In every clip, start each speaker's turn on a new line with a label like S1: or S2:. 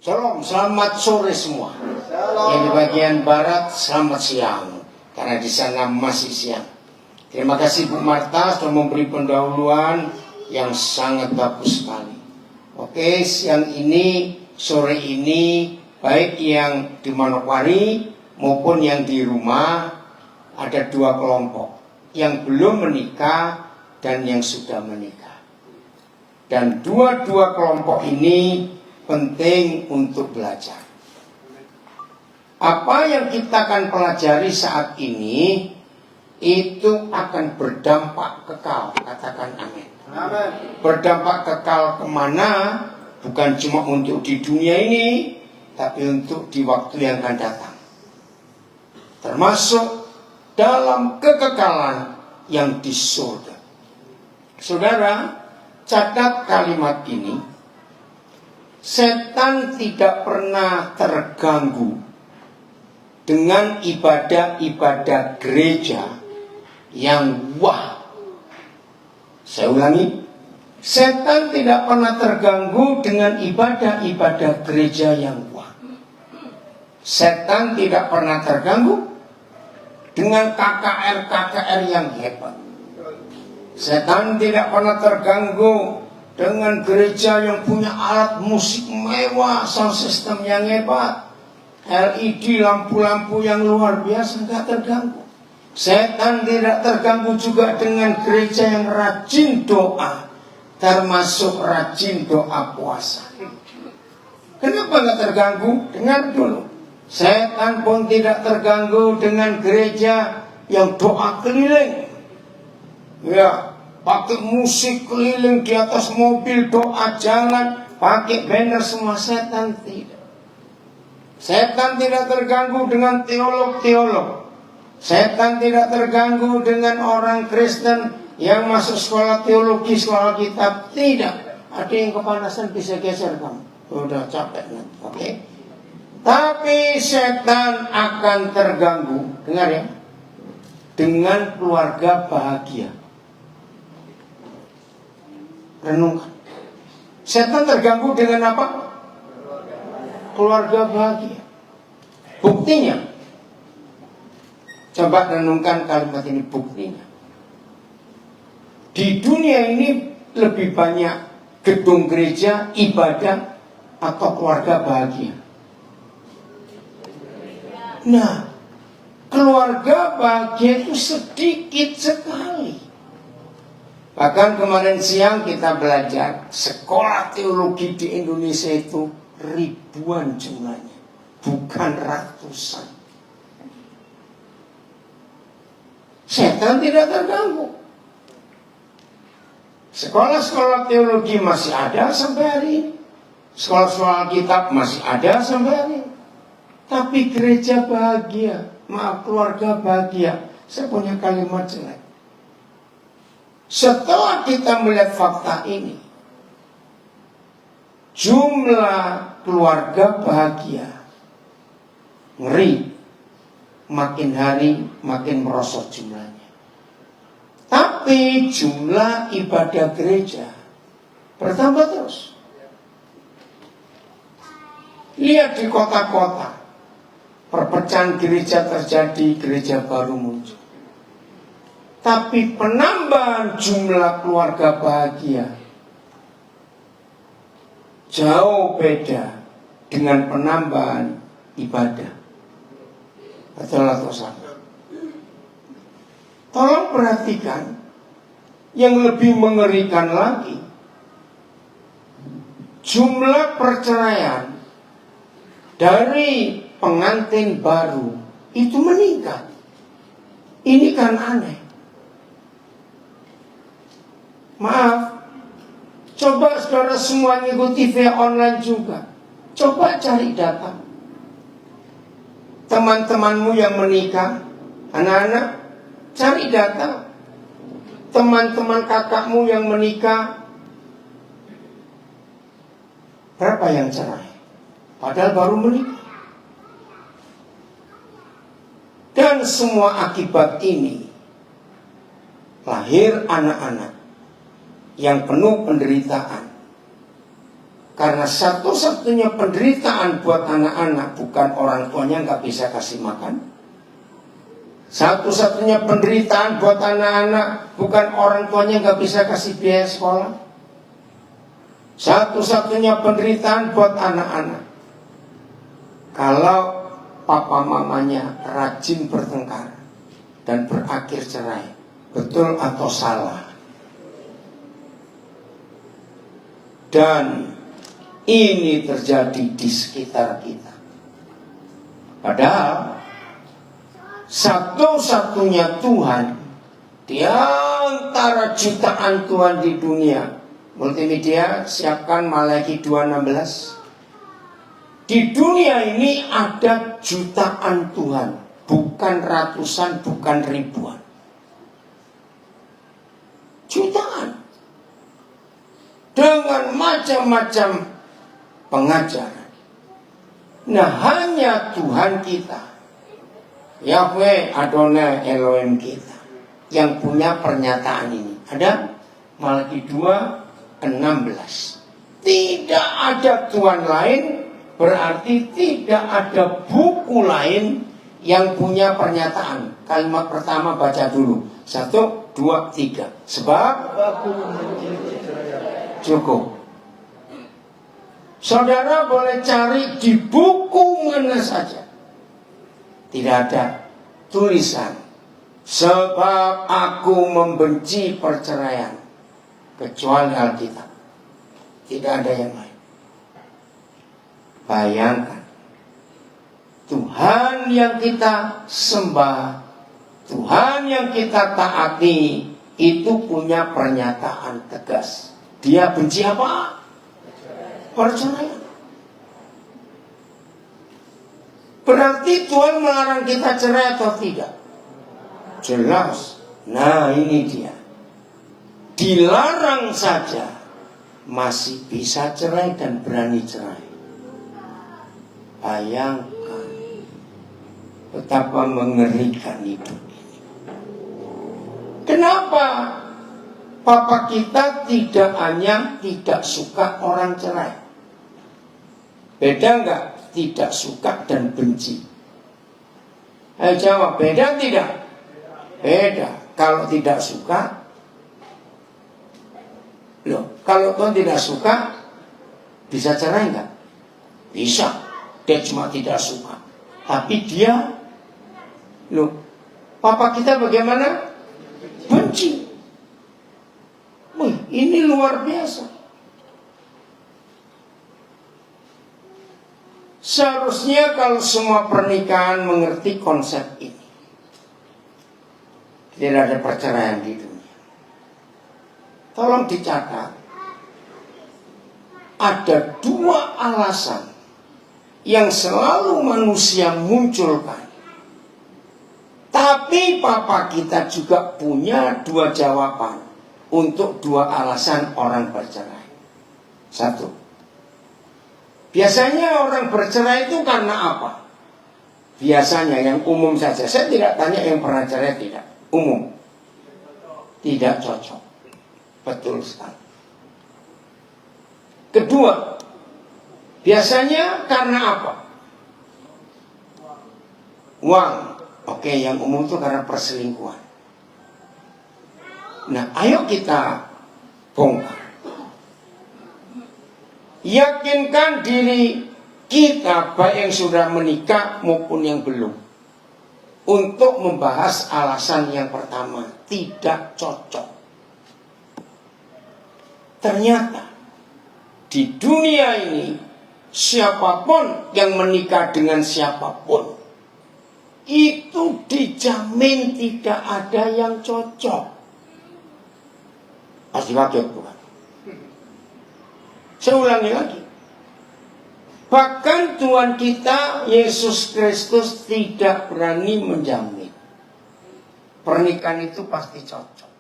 S1: Shalom, selamat sore semua.
S2: Shalom.
S1: Yang di bagian barat, selamat siang. Karena di sana masih siang. Terima kasih Bu Marta sudah memberi pendahuluan yang sangat bagus sekali. Oke, siang ini, sore ini, baik yang di Manokwari maupun yang di rumah, ada dua kelompok. Yang belum menikah dan yang sudah menikah. Dan dua-dua kelompok ini penting untuk belajar. Apa yang kita akan pelajari saat ini itu akan berdampak kekal. Katakan amin.
S2: Amin.
S1: Berdampak kekal kemana? Bukan cuma untuk di dunia ini, tapi untuk di waktu yang akan datang. Termasuk dalam kekekalan yang di surga. Saudara, catat kalimat ini. Setan tidak pernah terganggu dengan ibadah-ibadah gereja yang wah. Saya ulangi, setan tidak pernah terganggu dengan ibadah-ibadah gereja yang wah. Setan tidak pernah terganggu dengan KKR-KKR yang hebat. Setan tidak pernah terganggu dengan gereja yang punya alat musik mewah, sound system yang hebat, LED, lampu-lampu yang luar biasa, nggak terganggu. Setan tidak terganggu juga dengan gereja yang rajin doa, termasuk rajin doa puasa. Kenapa nggak terganggu? Dengar dulu. Setan pun tidak terganggu dengan gereja yang doa keliling. Ya, pakai musik keliling di atas mobil, doa jalan, pakai banner semua. Setan tidak. Setan tidak terganggu dengan teolog-teolog. Setan tidak terganggu dengan orang Kristen yang masuk sekolah teologi, sekolah kitab. Tidak. Ada yang kepanasan bisa geser kamu. Udah capek nanti. Oke. Tapi setan akan terganggu. Dengar ya. Dengan keluarga bahagia. Renungkan. Setan terganggu dengan apa? Keluarga bahagia. Buktinya, coba renungkan kalimat ini, buktinya. Di dunia ini lebih banyak gedung gereja, ibadah, atau keluarga bahagia. Nah, keluarga bahagia itu sedikit sekali. Bahkan kemarin siang kita belajar sekolah teologi di Indonesia itu ribuan jumlahnya, bukan ratusan. Setan tidak terganggu. Sekolah-sekolah teologi masih ada sampai hari ini. Sekolah-sekolah kitab masih ada sampai hari ini. Tapi gereja bahagia, maaf, keluarga bahagia. Saya punya kalimat jelek. Setelah kita melihat fakta ini, jumlah keluarga bahagia ngeri, makin hari makin merosot jumlahnya. Tapi jumlah ibadah gereja bertambah terus. Lihat di kota-kota, perpecahan gereja terjadi, gereja baru muncul. Tapi penambahan jumlah keluarga bahagia jauh beda dengan penambahan ibadah. Betul atau salah? Tolong perhatikan yang lebih mengerikan lagi. Jumlah perceraian dari pengantin baru itu meningkat. Ini kan aneh. Maaf, coba saudara semua ngikuti via online juga. Coba cari data. Teman-temanmu yang menikah, anak-anak, cari data. Teman-teman kakakmu yang menikah, berapa yang cerai? Padahal baru menikah. Dan semua akibat ini, lahir anak-anak yang penuh penderitaan, Karena satu-satunya penderitaan buat anak-anak bukan orang tuanya nggak bisa kasih makan. Satu-satunya penderitaan buat anak-anak bukan orang tuanya nggak bisa kasih biaya sekolah. Satu-satunya penderitaan buat anak-anak kalau papa mamanya rajin bertengkar dan berakhir cerai. Betul atau salah? Dan ini terjadi di sekitar kita. Padahal satu-satunya Tuhan di antara jutaan Tuhan di dunia. Multimedia, siapkan Malaki 2:16. Di dunia ini ada jutaan Tuhan, bukan ratusan, bukan ribuan. Jutaan. Dengan macam-macam pengajaran. Nah, hanya Tuhan kita, Yahweh Adonai Elohim kita, yang punya pernyataan ini. Ada Malaki 2:16. Tidak ada Tuhan lain, berarti tidak ada buku lain yang punya pernyataan. Kalimat pertama baca dulu. 1, 2, 3. Sebab cukup. Saudara boleh cari di buku mana saja. Tidak ada tulisan sebab aku membenci perceraian, kecuali Alkitab. Tidak ada yang lain. Bayangkan, Tuhan yang kita sembah, Tuhan yang kita taati, itu punya pernyataan tegas. Dia benci apa? Perceraian. Berarti Tuhan melarang kita cerai atau tidak? Jelas. Nah, ini dia. Dilarang saja masih bisa cerai dan berani cerai. Bayangkan betapa mengerikan hidup ini. Kenapa papa kita tidak hanya tidak suka orang cerai? Beda enggak? Tidak suka dan benci. Ayo jawab, beda tidak? Beda. Kalau tidak suka, loh, kalau Tuhan tidak suka, bisa cerai enggak? Bisa. Dia cuma tidak suka. Tapi dia, loh, papa kita bagaimana? Benci. Wih, ini luar biasa. Seharusnya kalau semua pernikahan mengerti konsep ini, tidak ada perceraian di dunia. Tolong dicatat, ada 2 alasan yang selalu manusia munculkan. Tapi papa kita juga punya 2 jawaban untuk 2 alasan orang bercerai. 1. Biasanya orang bercerai itu karena apa? Biasanya yang umum saja. Saya tidak tanya yang pernah cerai, tidak. Umum. Tidak cocok. Betul sekali. Kedua, biasanya karena apa? Uang. Oke, yang umum itu karena perselingkuhan. Nah, ayo kita bongkar. Yakinkan diri kita, baik yang sudah menikah maupun yang belum, untuk membahas alasan yang pertama, tidak cocok. Ternyata di dunia ini, siapapun yang menikah dengan siapapun, itu dijamin tidak ada yang cocok. Pasti kaget bukan? Saya ulangi lagi. Bahkan Tuhan kita Yesus Kristus tidak berani menjamin pernikahan itu pasti cocok.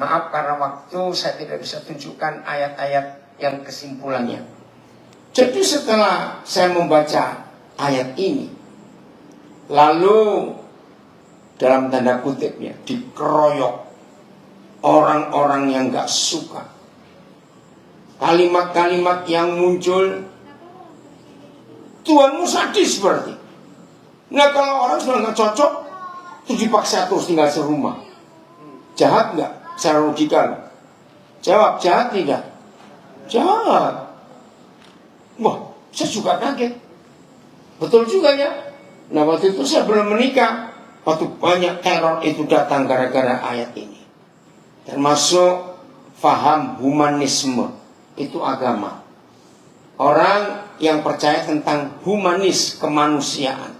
S1: Maaf karena waktu saya tidak bisa tunjukkan ayat-ayat yang kesimpulannya. Jadi setelah saya membaca ayat ini, lalu dalam tanda kutipnya dikeroyok orang-orang yang gak suka. kalimat-kalimat yang muncul, Tuhanmu sadis berarti. Nah kalau orang sudah nggak cocok, terus dipaksa terus tinggal serumah, jahat nggak secara logika? Jawab, jahat tidak? Jahat. Wah, saya juga kaget. Betul juga ya. Nah waktu itu saya belum menikah, waktu banyak teror itu datang gara-gara ayat ini. Termasuk faham humanisme, itu agama. Orang yang percaya tentang humanis, kemanusiaan.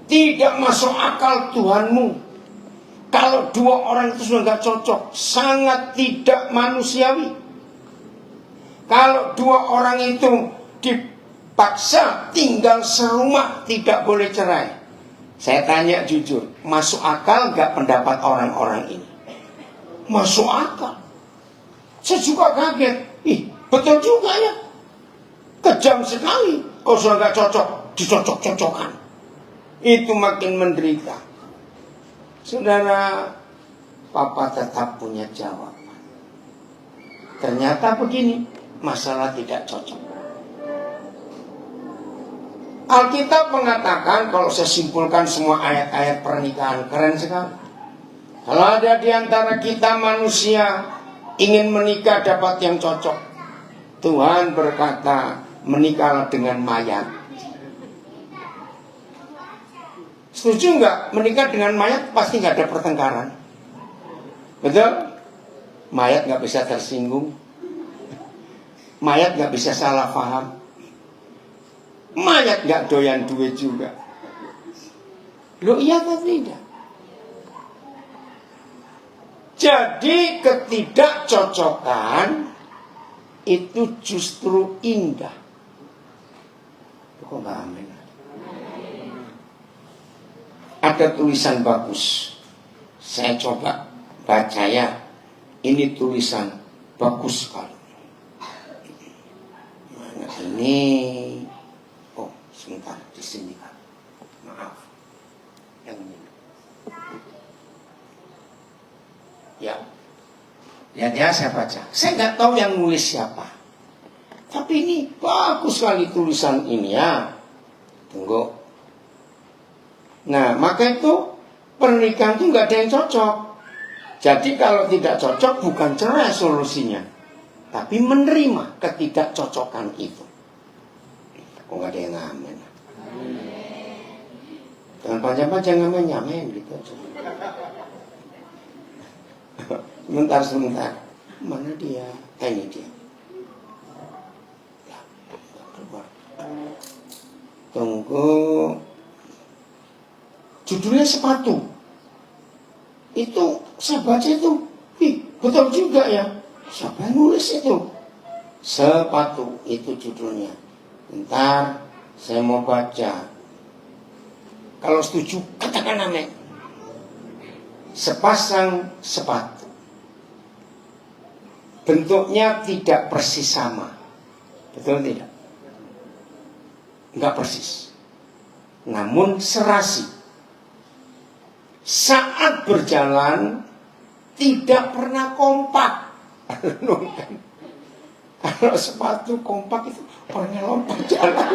S1: Tidak masuk akal Tuhanmu. Kalau dua orang itu sudah nggak cocok, sangat tidak manusiawi. Kalau dua orang itu dipaksa tinggal serumah, tidak boleh cerai. Saya tanya jujur, masuk akal nggak pendapat orang-orang ini? Masuk akal. Saya juga kaget. Ih, betul juga ya. Kejam sekali. Kalau sudah nggak cocok, dicocok-cocokkan. Itu makin menderita. Saudara, Papa tetap punya jawaban. Ternyata begini, masalah tidak cocok. Alkitab mengatakan, kalau saya simpulkan semua ayat-ayat pernikahan, keren sekali. Kalau ada di antara kita manusia ingin menikah dapat yang cocok, Tuhan berkata, menikahlah dengan mayat. Setuju nggak? Menikah dengan mayat pasti nggak ada pertengkaran. Betul? Mayat nggak bisa tersinggung. Mayat nggak bisa salah paham. Mayat nggak doyan duit juga. Loh iya atau tidak? Jadi ketidakcocokan itu justru indah. Kok nggak amin? Ada tulisan bagus. Saya coba baca ya. Ini tulisan bagus sekali. Mana ini? Oh, sebentar di sini kan. Maaf. Yang ini. Ya. Lihat ya, saya baca. Saya nggak tahu yang nulis siapa. Tapi ini bagus sekali tulisan ini ya. Tunggu. Nah, maka itu pernikahan itu nggak ada yang cocok. Jadi kalau tidak cocok bukan cerai solusinya, tapi menerima ketidakcocokan itu. Kok nggak ada yang ngamen? Jangan panjang-panjang ngamen gitu aja. Sebentar. Mana dia? Ini dia. Ya, keluar. Tunggu. Judulnya sepatu. Itu saya baca itu, betul juga ya. Siapa yang nulis itu? Sepatu itu judulnya. Bentar, saya mau baca. Kalau setuju, katakan amin. Sepasang sepatu. Bentuknya tidak persis sama. Betul tidak? Enggak persis. Namun serasi. Saat berjalan tidak pernah kompak. Kalau sepatu kompak itu orangnya lompat jalan.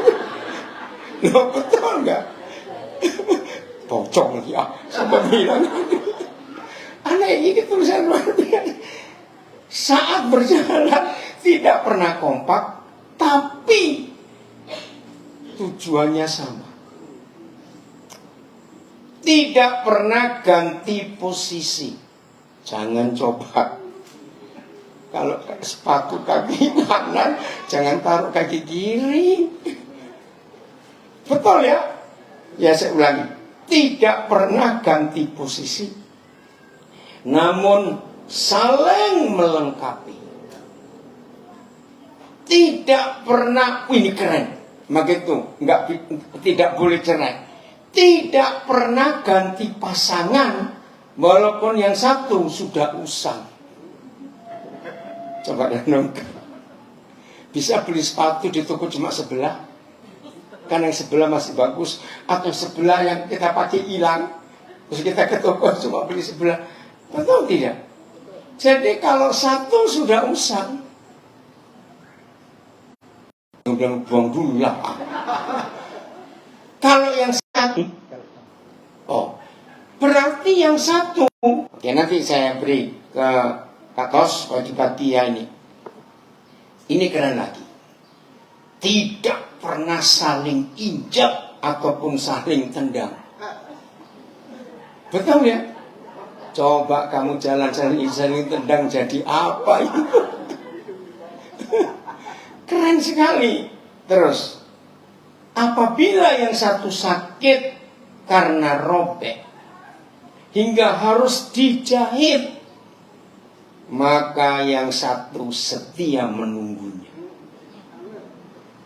S1: Loh, betul enggak? Pocong ya, sampai bilang. Aneh ini tulisan luar biasa. Saat berjalan tidak pernah kompak, tapi tujuannya sama. Tidak pernah ganti posisi. Jangan coba. Kalau sepatu kaki kanan, jangan taruh kaki kiri. Betul ya? Ya saya ulangi. Tidak pernah ganti posisi. Namun saling melengkapi. Tidak pernah, ini keren. Maka itu tidak boleh cerai. Tidak pernah ganti pasangan walaupun yang satu sudah usang. Coba renungkan. Bisa beli sepatu di toko cuma sebelah, kan yang sebelah masih bagus. Atau sebelah yang kita pakai hilang, terus kita ke toko cuma beli sebelah. Betul tidak? Jadi kalau satu sudah usang, jangan buang dulu lah. Kalau yang satu, oh, berarti yang satu. Oke, nanti saya beri ke Kak Tos, Wajibati ya ini. Ini keren lagi. Tidak pernah saling injak ataupun saling tendang. Betul ya? Coba kamu jalan saling tendang jadi apa itu? Keren sekali. Terus, apabila yang satu sakit karena robek hingga harus dijahit, maka yang satu setia menunggunya.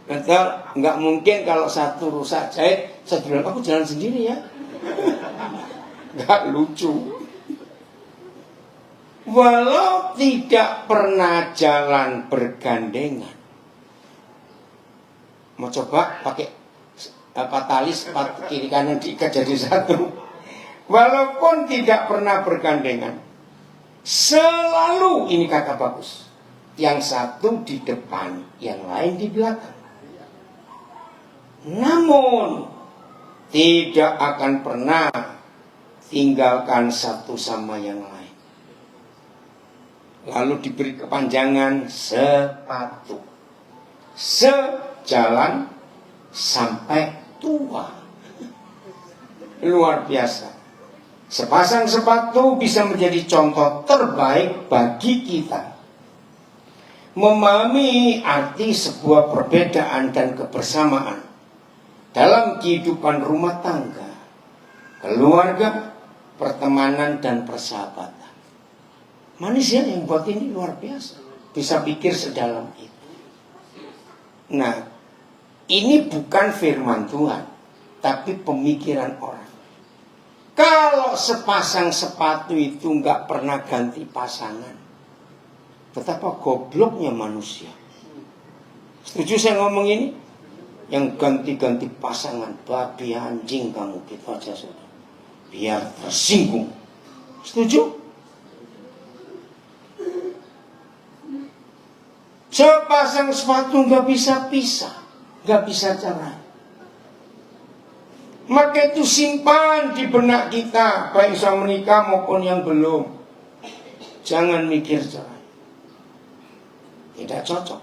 S1: Betul? Nggak mungkin kalau satu rusak jahit, saya bilang aku jalan sendiri ya. Nggak lucu. Walau tidak pernah jalan bergandengan. Mau coba pakai tali sepatu kiri kanan diikat jadi satu. Walaupun tidak pernah bergandengan, selalu, ini kata bagus, yang satu di depan, yang lain di belakang. Namun tidak akan pernah tinggalkan satu sama yang lain. Lalu diberi kepanjangan sepatu, sejalan sampai tua. Luar biasa. Sepasang sepatu bisa menjadi contoh terbaik bagi kita memahami arti sebuah perbedaan dan kebersamaan dalam kehidupan rumah tangga, keluarga, pertemanan, dan persahabatan. Manusia yang buat ini luar biasa, bisa pikir sedalam itu. Nah, ini bukan firman Tuhan, tapi pemikiran orang. Kalau sepasang sepatu itu nggak pernah ganti pasangan, betapa gobloknya manusia. Setuju saya ngomong ini? Yang ganti-ganti pasangan, babi anjing kamu, gitu aja sudah. Biar tersinggung. Setuju? Sepasang sepatu nggak bisa pisah, nggak bisa cerai. Maka itu simpan di benak kita, baik yang sudah menikah maupun yang belum. Jangan mikir cerai. Tidak cocok.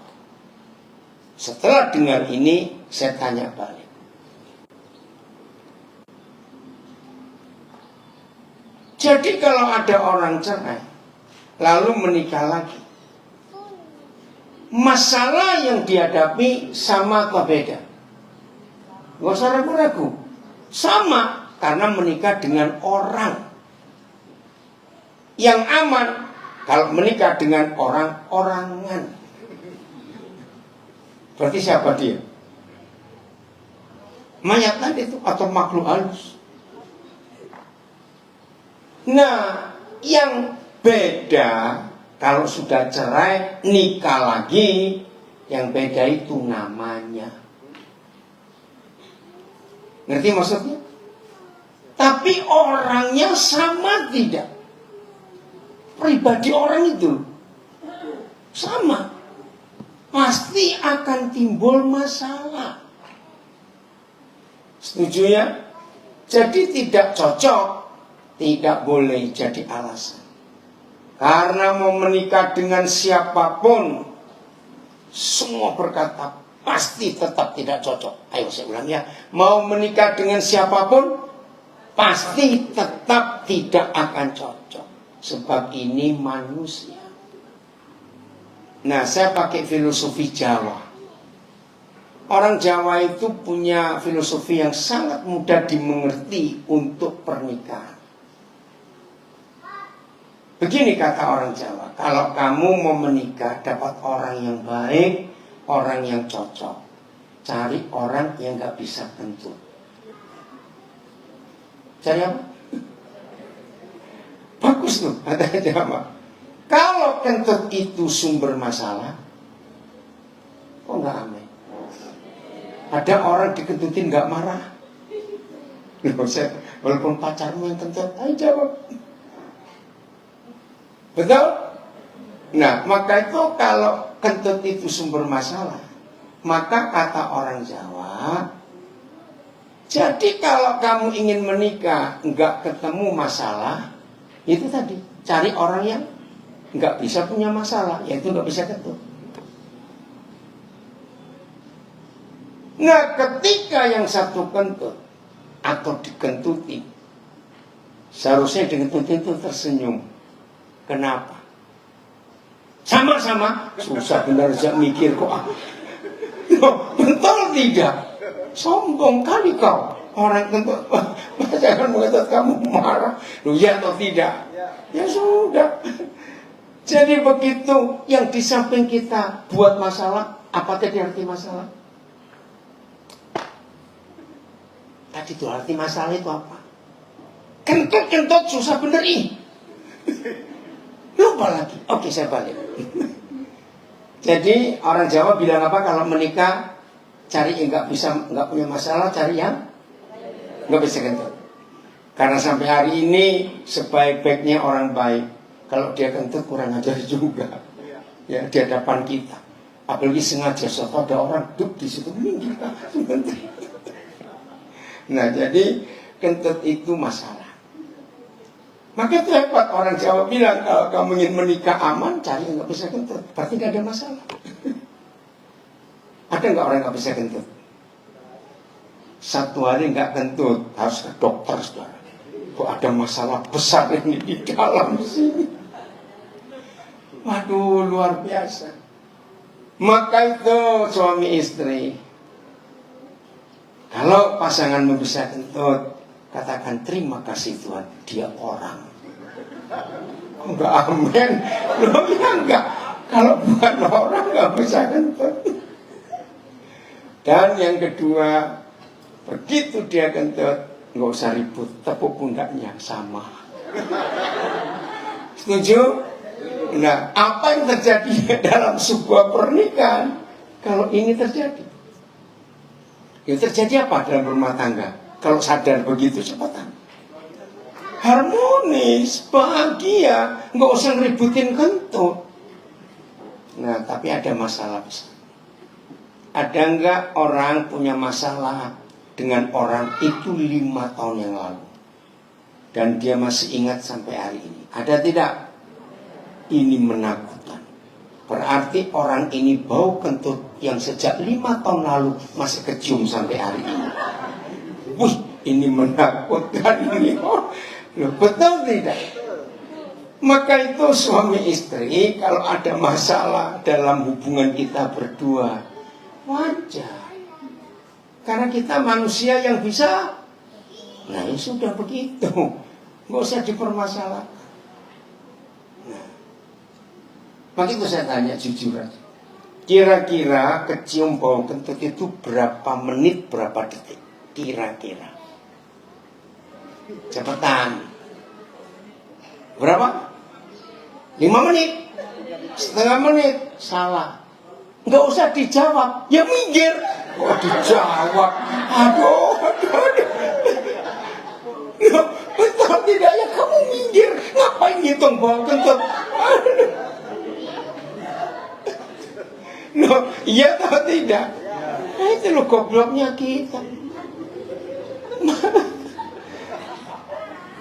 S1: Setelah dengar ini, saya tanya balik. Jadi kalau ada orang cerai, lalu menikah lagi, masalah yang dihadapi sama atau beda? Gak usah ragu-ragu. Sama, karena menikah dengan orang yang aman. Kalau menikah dengan orang-orangan, berarti siapa dia? Mayat tadi itu atau makhluk halus. Nah, yang beda kalau sudah cerai, nikah lagi, yang beda itu namanya. Ngerti maksudnya? Tapi orangnya sama tidak? Pribadi orang itu sama. Pasti akan timbul masalah. Setuju ya? Jadi tidak cocok, tidak boleh jadi alasan. Karena mau menikah dengan siapapun, semua berkata pasti tetap tidak cocok. Ayo saya ulang ya. Mau menikah dengan siapapun, pasti tetap tidak akan cocok. Sebab ini manusia. Nah, saya pakai filosofi Jawa. Orang Jawa itu punya filosofi yang sangat mudah dimengerti untuk pernikahan. Begini kata orang Jawa, kalau kamu mau menikah dapat orang yang baik, orang yang cocok, cari orang yang gak bisa kentut. Cari apa? Bagus tuh kata Jawa. Kalau kentut itu sumber masalah, kok gak aneh? Ada orang dikentutin gak marah. Walaupun pacarmu yang kentut, ayo jawab. Betul? Nah, maka itu kalau kentut itu sumber masalah, Maka kata orang Jawa, jadi kalau kamu ingin menikah nggak ketemu masalah, itu tadi cari orang yang nggak bisa punya masalah, yaitu nggak bisa kentut. Nah, ketika yang satu kentut atau dikentuti, seharusnya dikentuti itu tersenyum. Kenapa? Sama-sama susah benar aja mikir kok. Betul tidak? Sombong kali kau. Orang kentut, jangan mengatakan kamu marah. Loh, ya atau tidak? Ya sudah. Jadi begitu yang di samping kita buat masalah, apa tadi arti masalah? Tadi itu arti masalah itu apa? Kentut susah bener ih. Lupa lagi. Oke, saya balik. Jadi orang Jawa bilang apa kalau menikah? Cari yang nggak punya masalah, cari yang nggak bisa kentut. Karena sampai hari ini sebaik-baiknya orang baik, kalau dia kentut kurang ajar juga. Ya, di hadapan kita. Apalagi sengaja soal ada orang duduk di situ minggir. Nah, jadi kentut itu masalah. Maka itu hebat orang Jawa bilang kalau kamu ingin menikah aman, cari yang nggak bisa kentut. Berarti nggak ada masalah. Ada nggak orang nggak bisa kentut? Satu hari nggak kentut harus ke dokter, saudara. Kok ada masalah besar ini di dalam sini? Waduh, luar biasa. Maka itu suami istri, kalau pasangan bisa kentut, katakan terima kasih Tuhan, dia orang. Enggak, amin. Loh ya enggak. Kalau bukan orang enggak bisa kentut. Dan yang kedua, begitu dia kentut, enggak usah ribut, tepuk pundaknya sama. Setuju? Nah, apa yang terjadi dalam sebuah pernikahan kalau ini terjadi? Ya terjadi apa dalam rumah tangga? Kalau sadar begitu cepatan. Harmonis, bahagia, nggak usah ngeributin kentut. Nah, tapi ada masalah besar. Ada nggak orang punya masalah dengan orang itu 5 tahun yang lalu, dan dia masih ingat sampai hari ini? Ada tidak? Ini menakutkan. Berarti orang ini bau kentut yang sejak 5 tahun lalu masih kecium sampai hari ini. Wih, ini menakutkan ini. Loh, betul tidak? Maka itu suami istri kalau ada masalah dalam hubungan kita berdua, wajar. Karena kita manusia yang bisa. Nah, ya sudah begitu. Nggak usah dipermasalahkan. Nah, maka itu saya tanya jujur aja. Kira-kira kecium bau kentut itu berapa menit, berapa detik? Kira-kira. Cepetan. Berapa? 5 menit? Setengah menit? Salah. Nggak usah dijawab. Ya minggir. Oh, dijawab. Aduh. Loh, betul tidak ya kamu minggir. Ngapain ngitung bau kentut? Loh, iya atau tidak? Nah, itu loh gobloknya kita.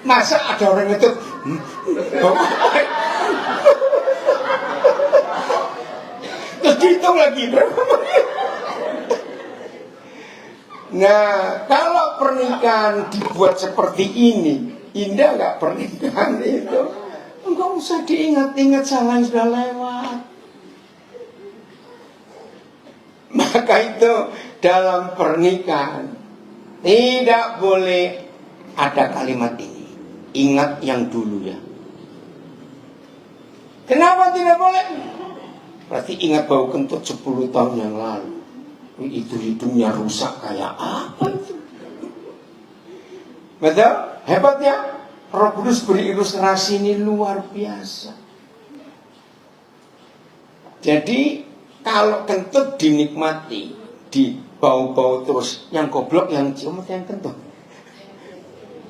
S1: Masa ada orang itu terus dihitung lagi berapa menit? Nah, kalau pernikahan dibuat seperti ini, indah nggak pernikahan itu? Enggak usah diingat-ingat salah yang sudah lewat. Maka itu dalam pernikahan tidak boleh ada kalimat ini. Ingat yang dulu ya. Kenapa tidak boleh? Berarti ingat bau kentut 10 tahun yang lalu. Itu hidungnya rusak kayak apa itu? Betul? Hebatnya Roh Kudus beri ilustrasi ini luar biasa. Jadi kalau kentut dinikmati, dibau-bau terus, yang goblok yang cium atau yang kentut?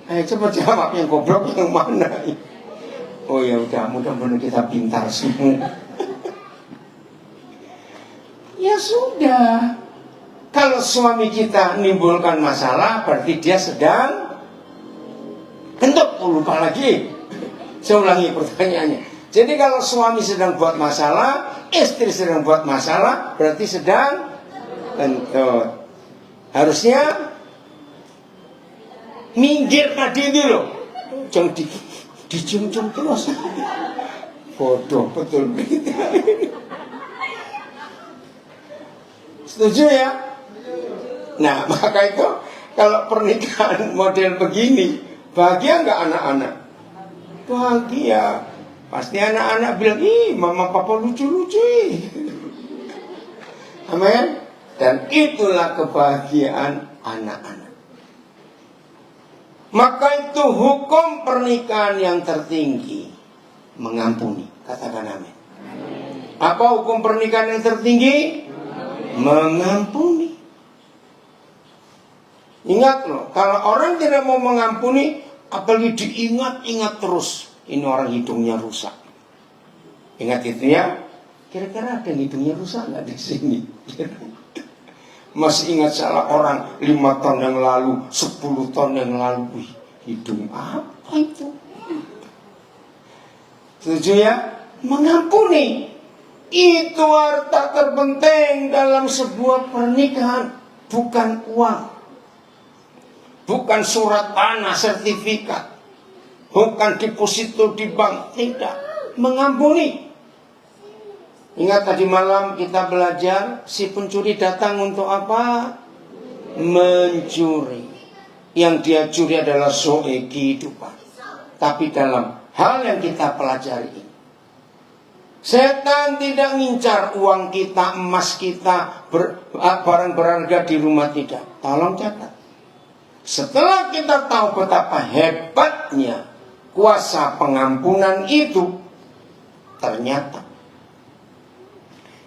S1: Ayo coba jawab, yang goblok yang mana? Oh ya udah, mudah-mudahan kita pintar semua. Ya sudah, kalau suami kita menimbulkan masalah, berarti dia sedang kentut. Lupa lagi. Saya ulangi pertanyaannya. Jadi kalau suami sedang buat masalah, istri sedang buat masalah, berarti sedang kentut. Harusnya minggir tadi itu loh. Jangan dicium-cium terus. Bodoh betul. Setuju ya? Nah, maka itu kalau pernikahan model begini, bahagia nggak anak-anak? Bahagia. Pasti anak-anak bilang, ih mama papa lucu-lucu. Amin. Dan itulah kebahagiaan anak-anak. Maka itu hukum pernikahan yang tertinggi, mengampuni. Katakan amin. Apa hukum pernikahan yang tertinggi? Mengampuni. Ingat loh, kalau orang tidak mau mengampuni, apalagi diingat-ingat terus, ini orang hidungnya rusak. Ingat itu ya. Kira-kira ada yang hidungnya rusak nggak di sini? Masih ingat salah orang 5 tahun yang lalu, 10 tahun yang lalu. Wih, hidung apa itu? Setuju ya? Mengampuni. Itu harta terpenting dalam sebuah pernikahan. Bukan uang. Bukan surat tanah, sertifikat. Bukan deposito di bank. Tidak. Mengampuni. Ingat tadi malam kita belajar, si pencuri datang untuk apa? Mencuri. Yang dia curi adalah soe kehidupan. Tapi dalam hal yang kita pelajari ini, setan tidak ngincar uang kita, emas kita, barang berharga di rumah, tidak. Tolong catat. Setelah kita tahu betapa hebatnya kuasa pengampunan itu, ternyata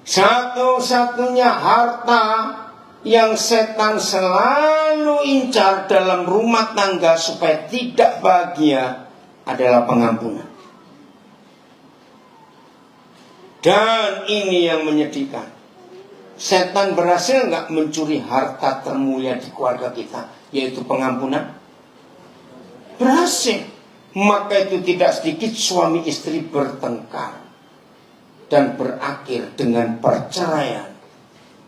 S1: satu-satunya harta yang setan selalu incar dalam rumah tangga supaya tidak bahagia adalah pengampunan. Dan ini yang menyedihkan. Setan berhasil nggak mencuri harta termulia di keluarga kita, yaitu pengampunan? Berhasil. Maka itu tidak sedikit suami istri bertengkar dan berakhir dengan perceraian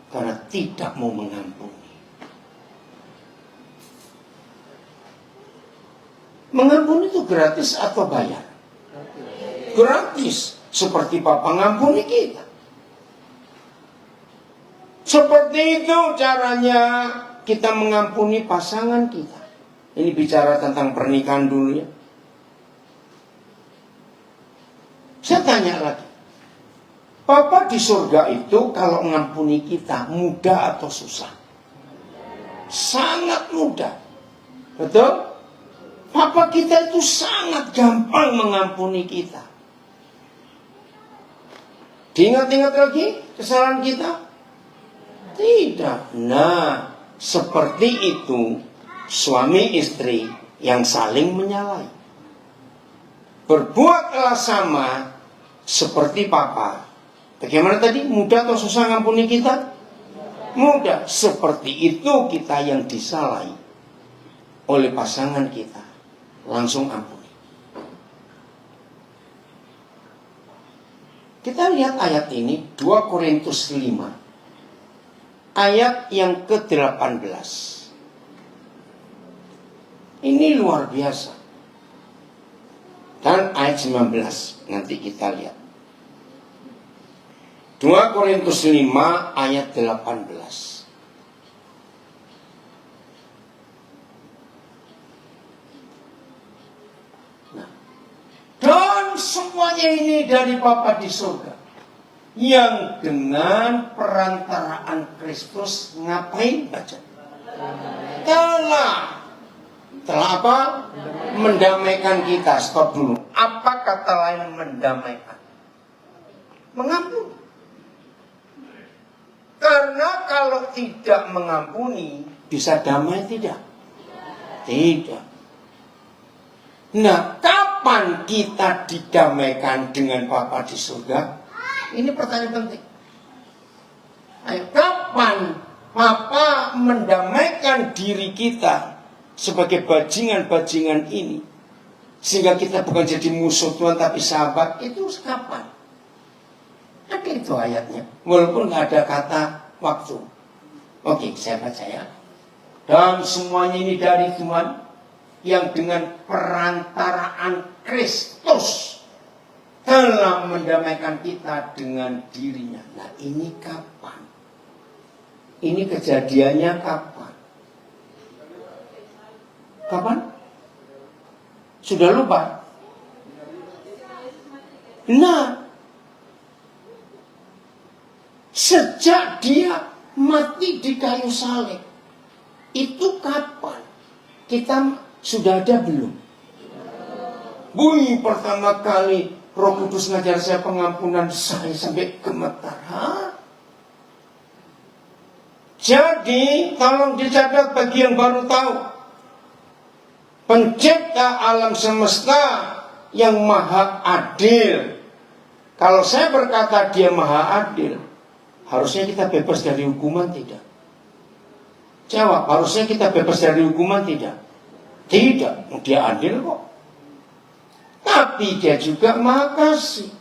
S1: karena tidak mau mengampuni. Mengampuni itu gratis atau bayar? Gratis. Seperti Papa ngampuni kita. Seperti itu caranya kita mengampuni pasangan kita. Ini bicara tentang pernikahan dulu ya. Saya tanya lagi. Papa di surga itu kalau mengampuni kita mudah atau susah? Sangat mudah. Betul? Papa kita itu sangat gampang mengampuni kita. Diingat-ingat lagi kesalahan kita? Tidak. Nah, seperti itu suami istri yang saling menyalahi. Berbuatlah sama seperti Papa. Bagaimana tadi? Mudah atau susah ngampuni kita? Mudah. Seperti itu kita yang disalahi oleh pasangan kita, langsung ampuni. Kita lihat ayat ini, 2 Korintus 5, ayat yang ke-18. Ini luar biasa. Dan ayat 19, nanti kita lihat. 2 Korintus 5 ayat 18. Nah, dan semuanya ini dari Bapa di surga, yang dengan perantaraan Kristus ngapain baca? Telah apa? Mendamaikan kita. Stop dulu. Apa kata lain mendamaikan? Mengampuni. Karena kalau tidak mengampuni, bisa damai tidak? Tidak. Nah, kapan kita didamaikan dengan Bapa di surga? Ini pertanyaan penting. Ayo, kapan Apa mendamaikan diri kita sebagai bajingan-bajingan ini, sehingga kita bukan jadi musuh Tuhan tapi sahabat, itu kapan? Ada itu ayatnya, walaupun nggak ada kata waktu. Oke, saya baca ya. Dan semuanya ini dari Tuhan, yang dengan perantaraan Kristus telah mendamaikan kita dengan dirinya. Nah, ini kapan? Ini kejadiannya kapan? Kapan? Sudah lupa? Nah, sejak dia mati di kayu salib, itu kapan? Kita sudah ada belum? Pertama kali Roh Kudus ngajar saya pengampunan, saya sampai gemetar. Jadi tolong dicatat bagi yang baru tahu, Pencipta alam semesta yang maha adil. Kalau saya berkata dia maha adil, harusnya kita bebas dari hukuman, tidak? Jawab, harusnya kita bebas dari hukuman, tidak? Tidak, dia adil kok. Tapi dia juga maha kasih.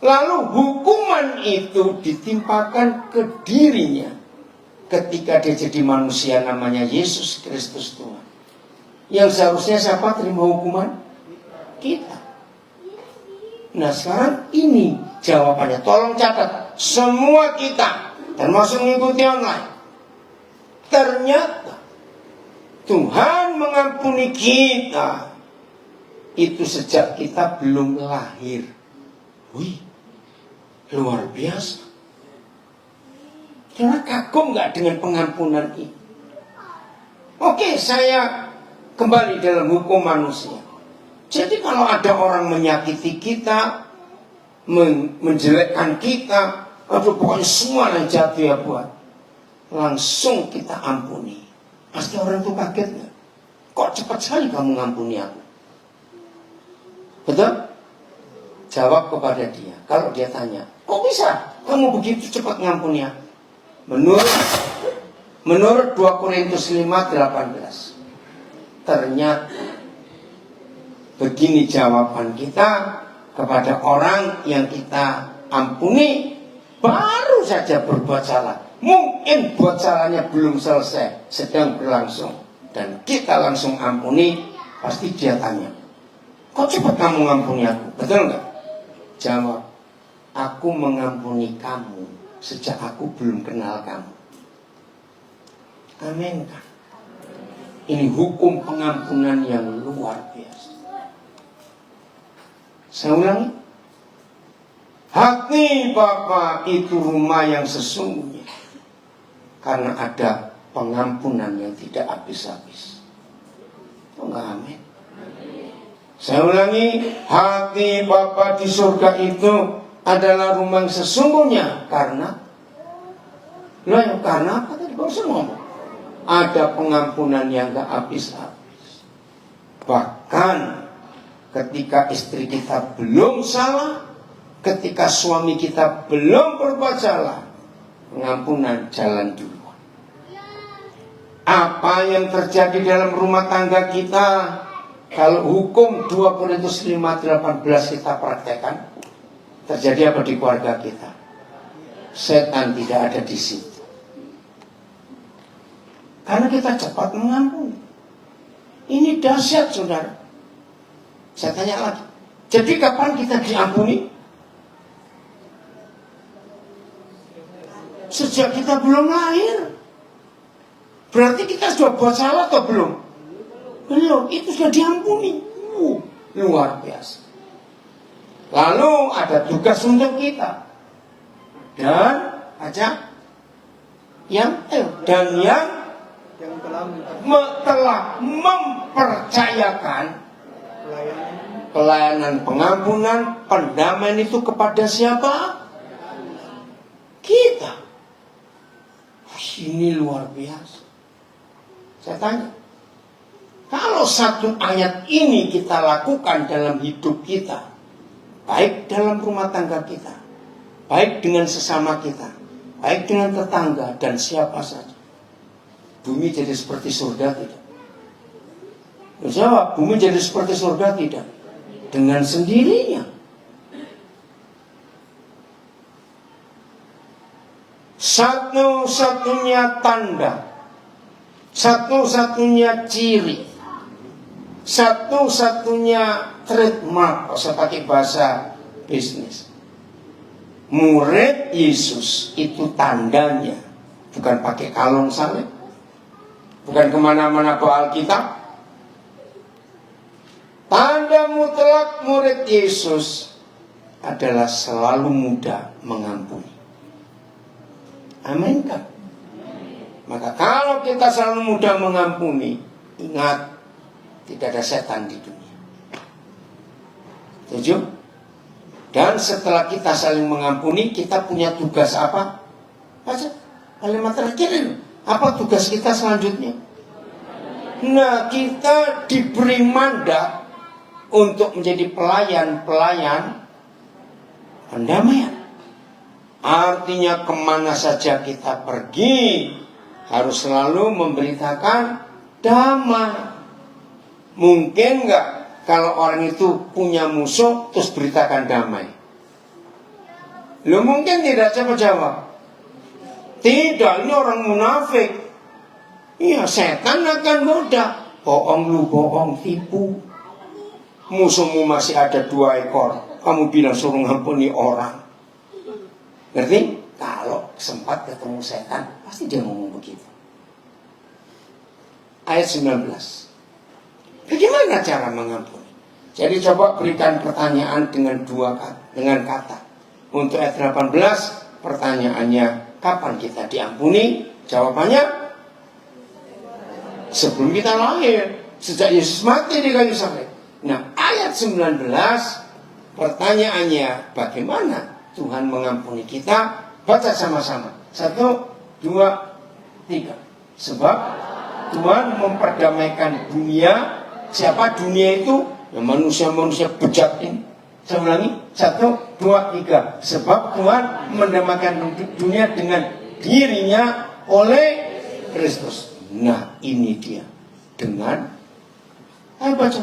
S1: Lalu hukuman itu ditimpakan ke dirinya ketika dia jadi manusia, namanya Yesus Kristus Tuhan. Yang seharusnya siapa terima hukuman? Kita. Nah, sekarang ini jawabannya. Tolong catat, semua kita, termasuk mengikuti online, ternyata Tuhan mengampuni kita itu sejak kita belum lahir. Luar biasa. Karena kagum nggak dengan pengampunan ini? Oke, saya kembali dalam hukum manusia. Jadi kalau ada orang menyakiti kita, menjelekkan kita, pokoknya semua yang jahat dia buat, langsung kita ampuni. Pasti orang itu kaget nggak? Kok cepat sekali kamu mengampuni aku? Betul? Jawab kepada dia. Kalau dia tanya, kok bisa kamu begitu cepat mengampuni aku? Menurut 2 Korintus 5:18, ternyata begini jawaban kita kepada orang yang kita ampuni baru saja berbuat salah. Mungkin buat salahnya belum selesai, sedang berlangsung, dan kita langsung ampuni. Pasti dia tanya, kok cepat kamu mengampuni aku? Betul nggak? Jawab, aku mengampuni kamu sejak aku belum kenal kamu. Amin kan? Ini hukum pengampunan yang luar biasa. Saya ulangi, hati Bapa itu rumah yang sesungguhnya, karena ada pengampunan yang tidak habis-habis. Oh, enggak, amin. Saya ulangi, hati Bapa di surga itu adalah rumah yang sesungguhnya, karena apa tadi baru saya ngomong? Ada pengampunan yang enggak habis-habis. Bahkan ketika istri kita belum salah, ketika suami kita belum berbuat salah, pengampunan jalan duluan. Apa yang terjadi dalam rumah tangga kita, kalau hukum 2 Korintus 5:18 kita praktekkan, terjadi apa di keluarga kita? Setan tidak ada di situ. Karena kita cepat mengampuni. Ini dahsyat, saudara. Saya tanya lagi, jadi kapan kita diampuni? Sejak kita belum lahir. Berarti kita sudah buat salah atau belum? Belum, itu sudah diampuni. Luar biasa. Lalu ada tugas untuk kita. Dan yang telah mempercayakan pelayanan pengampunan, pendamaian itu kepada siapa? Kita. Ini luar biasa. Saya tanya, kalau satu ayat ini kita lakukan dalam hidup kita, baik dalam rumah tangga kita, baik dengan sesama kita, baik dengan tetangga dan siapa saja. Bumi jadi seperti surga tidak? Jawab, bumi jadi seperti surga tidak? Dengan sendirinya. Satu-satunya tanda, satu-satunya ciri, satu-satunya trademark, kalau saya pakai bahasa bisnis, murid Yesus itu tandanya bukan pakai kalung salib, bukan kemana-mana bawa Alkitab. Tanda mutlak murid Yesus adalah selalu mudah mengampuni. Amin kan? Maka kalau kita selalu mudah mengampuni, ingat, tidak ada setan di dunia. Setuju? Dan setelah kita saling mengampuni, kita punya tugas apa? Baca kalimat terakhir ini. Apa tugas kita selanjutnya? Nah, kita diberi mandat untuk menjadi pelayan-pelayan pendamaian. Artinya kemana saja kita pergi harus selalu memberitakan damai. Mungkin nggak kalau orang itu punya musuh terus beritakan damai? Lo mungkin tidak jawab. Tidak, ini orang munafik. Iya, setan akan goda. Bohong lu, bohong, tipu. Musuhmu masih ada 2 ekor. Kamu bilang suruh ngampuni orang. Ngerti? Kalau sempat ketemu setan, pasti dia ngomong begitu. Ayat 19. Bagaimana cara mengampuni? Jadi coba berikan pertanyaan dengan kata. Untuk ayat 18, pertanyaannya, kapan kita diampuni? Jawabannya, sebelum kita lahir. Sejak Yesus mati di kayu salib. Nah, ayat 19, pertanyaannya, bagaimana Tuhan mengampuni kita? Baca sama-sama. 1, 2, 3. Sebab Tuhan memperdamaikan dunia. Siapa dunia itu? Ya, manusia-manusia bejat ini. Saya ulangi. 1, 2, 3. Sebab Tuhan mendamaikan dunia dengan dirinya oleh Kristus. Nah, ini dia. Dengan, ayo baca.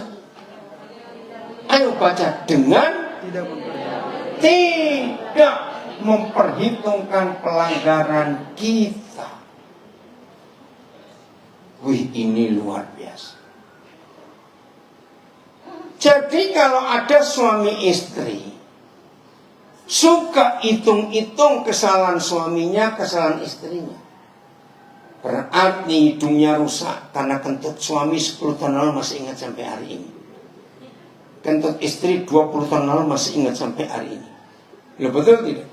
S1: Dengan tidak memperhitungkan pelanggaran kita. Wih, ini luar biasa. Jadi kalau ada suami istri suka hitung-hitung kesalahan suaminya, kesalahan istrinya, berarti hidungnya rusak. Karena kentut suami 10 tahun lalu masih ingat sampai hari ini. Kentut istri 20 tahun lalu masih ingat sampai hari ini. Loh, betul tidak?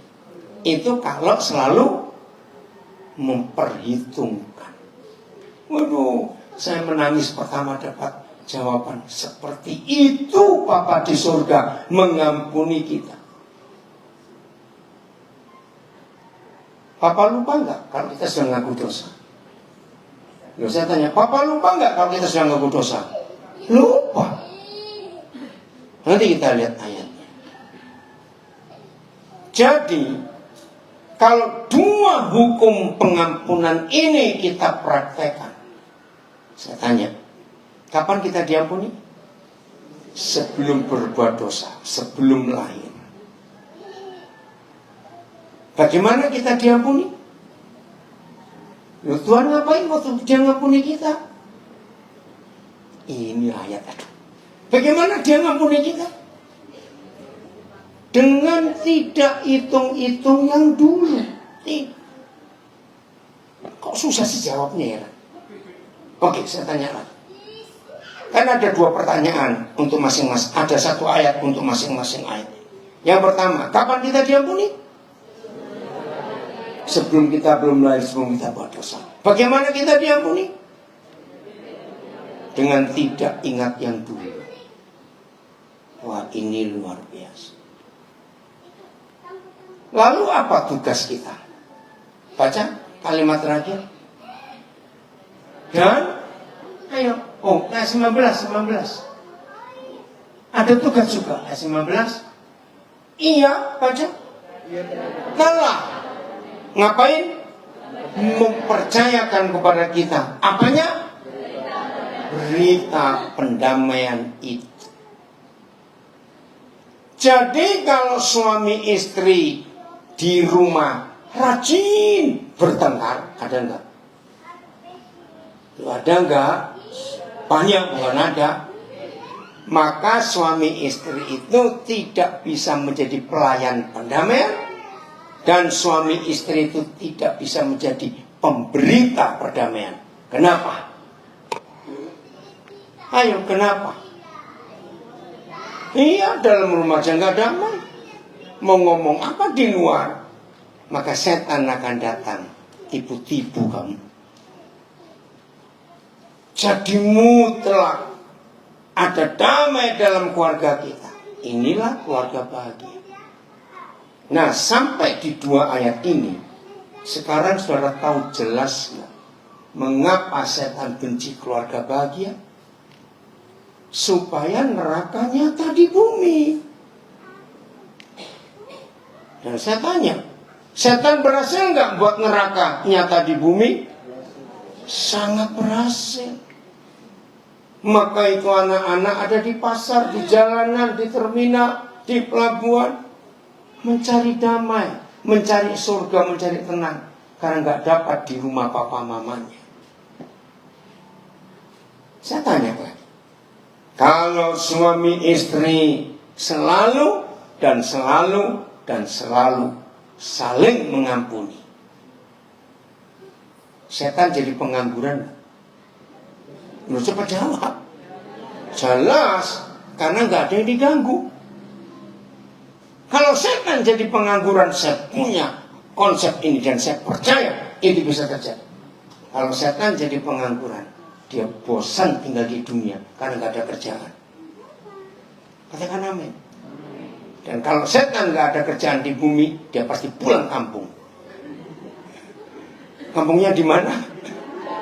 S1: Itu kalau selalu memperhitungkan. Waduh, saya menangis pertama dapat jawaban. Seperti itu Bapa di surga mengampuni kita. Papa lupa enggak kalau kita sudah ngaku dosa? Loh, saya tanya, Papa lupa enggak kalau kita sudah ngaku dosa? Lupa. Nanti kita lihat ayatnya. Jadi, kalau 2 hukum pengampunan ini kita praktekkan, saya tanya, kapan kita diampuni? Sebelum berbuat dosa, sebelum lahir. Bagaimana kita diampuni? Loh, Tuhan ngapain waktu dia ngampuni kita? Ini ayat, aduh. Bagaimana dia ngampuni kita? Dengan tidak hitung-hitung yang dulu. Kok susah sih jawabnya ya? Oke, saya tanya lagi. Kan ada 2 pertanyaan untuk masing-masing. Ada 1 ayat untuk masing-masing ayat. Yang pertama, kapan kita diampuni? Sebelum kita belum lahir, sebelum kita buat dosa. Bagaimana kita diampuni? Dengan tidak ingat yang dulu. Wah, ini luar biasa. Lalu apa tugas kita? Baca kalimat terakhir. Dan ayo, ayat 19. Ada tugas juga ayat 19. Iya, baca. Telah Ngapain? Mempercayakan kepada kita. Apanya? Berita pendamaian itu. Jadi kalau suami istri di rumah rajin bertengkar, ada enggak? Ada enggak? Banyak, bukan ada. Maka suami istri itu tidak bisa menjadi pelayan pendamaian, dan suami istri itu tidak bisa menjadi pemberita perdamaian. Kenapa? Ayo, kenapa? Iya, dalam rumah aja nggak damai. Mau ngomong apa di luar, maka setan akan datang tipu-tipu kamu. Jadi mutlak ada damai dalam keluarga kita. Inilah keluarga bahagia. Nah, sampai di 2 ayat ini, sekarang saudara tahu jelas nggak mengapa setan benci keluarga bahagia? Supaya neraka nyata di bumi. Dan saya tanya, setan berhasil nggak buat neraka nyata di bumi? Sangat berhasil. Maka itu anak-anak ada di pasar, di jalanan, di terminal, di pelabuhan, mencari damai, mencari surga, mencari tenang, karena nggak dapat di rumah papa mamanya. Saya tanya lagi, kalau suami istri selalu dan selalu dan selalu saling mengampuni, setan jadi pengangguran? Lu cepat jawab. Jelas, karena nggak ada yang diganggu. Kalau setan jadi pengangguran, saya punya konsep ini dan saya percaya ini bisa terjadi. Kalau setan jadi pengangguran, dia bosan tinggal di dunia karena nggak ada kerjaan. Katakan amin. Dan kalau setan nggak ada kerjaan di bumi, dia pasti pulang kampung. Kampungnya di mana?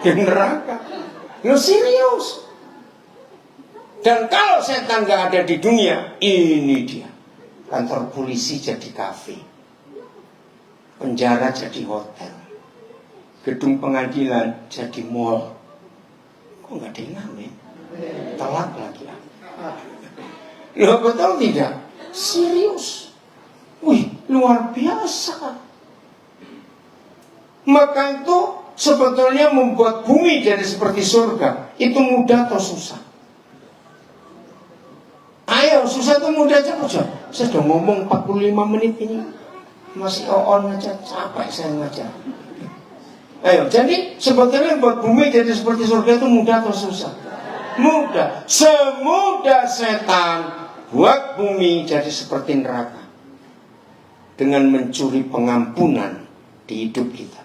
S1: Di neraka. Lu serius? Dan kalau setan nggak ada di dunia, ini dia. Kantor polisi jadi kafe, penjara jadi hotel, gedung pengadilan jadi mall. Kok nggak ada yang ngamen? Telat lagi ya. Loh, betul tidak? Serius? Wih, luar biasa. Maka itu sebetulnya membuat bumi jadi seperti surga. Itu mudah atau susah? Ayo, susah atau mudah, cepat. Saya sudah ngomong 45 menit ini, masih on aja, capek saya ngajar. Ayo, jadi sebetulnya buat bumi jadi seperti surga itu mudah atau susah? Mudah. Semudah setan buat bumi jadi seperti neraka dengan mencuri pengampunan di hidup kita.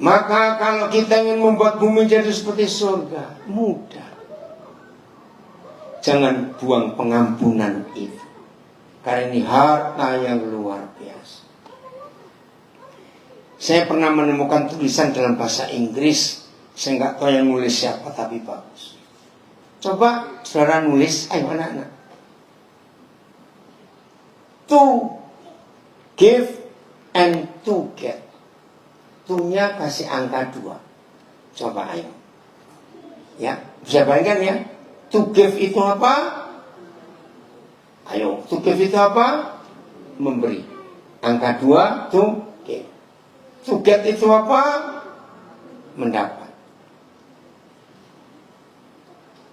S1: Maka kalau kita ingin membuat bumi jadi seperti surga, mudah. Jangan buang pengampunan itu, karena ini harta yang luar biasa. Saya pernah menemukan tulisan dalam bahasa Inggris. Saya nggak tahu yang nulis siapa, tapi bagus. Coba saudara nulis, ayo anak-anak. To give and to get. To-nya kasih angka 2. Coba ayo. Ya, bisa bayangkan ya. To give itu apa? Ayo, to give itu apa? Memberi. Angka 2, to give. To get itu apa? Mendapat.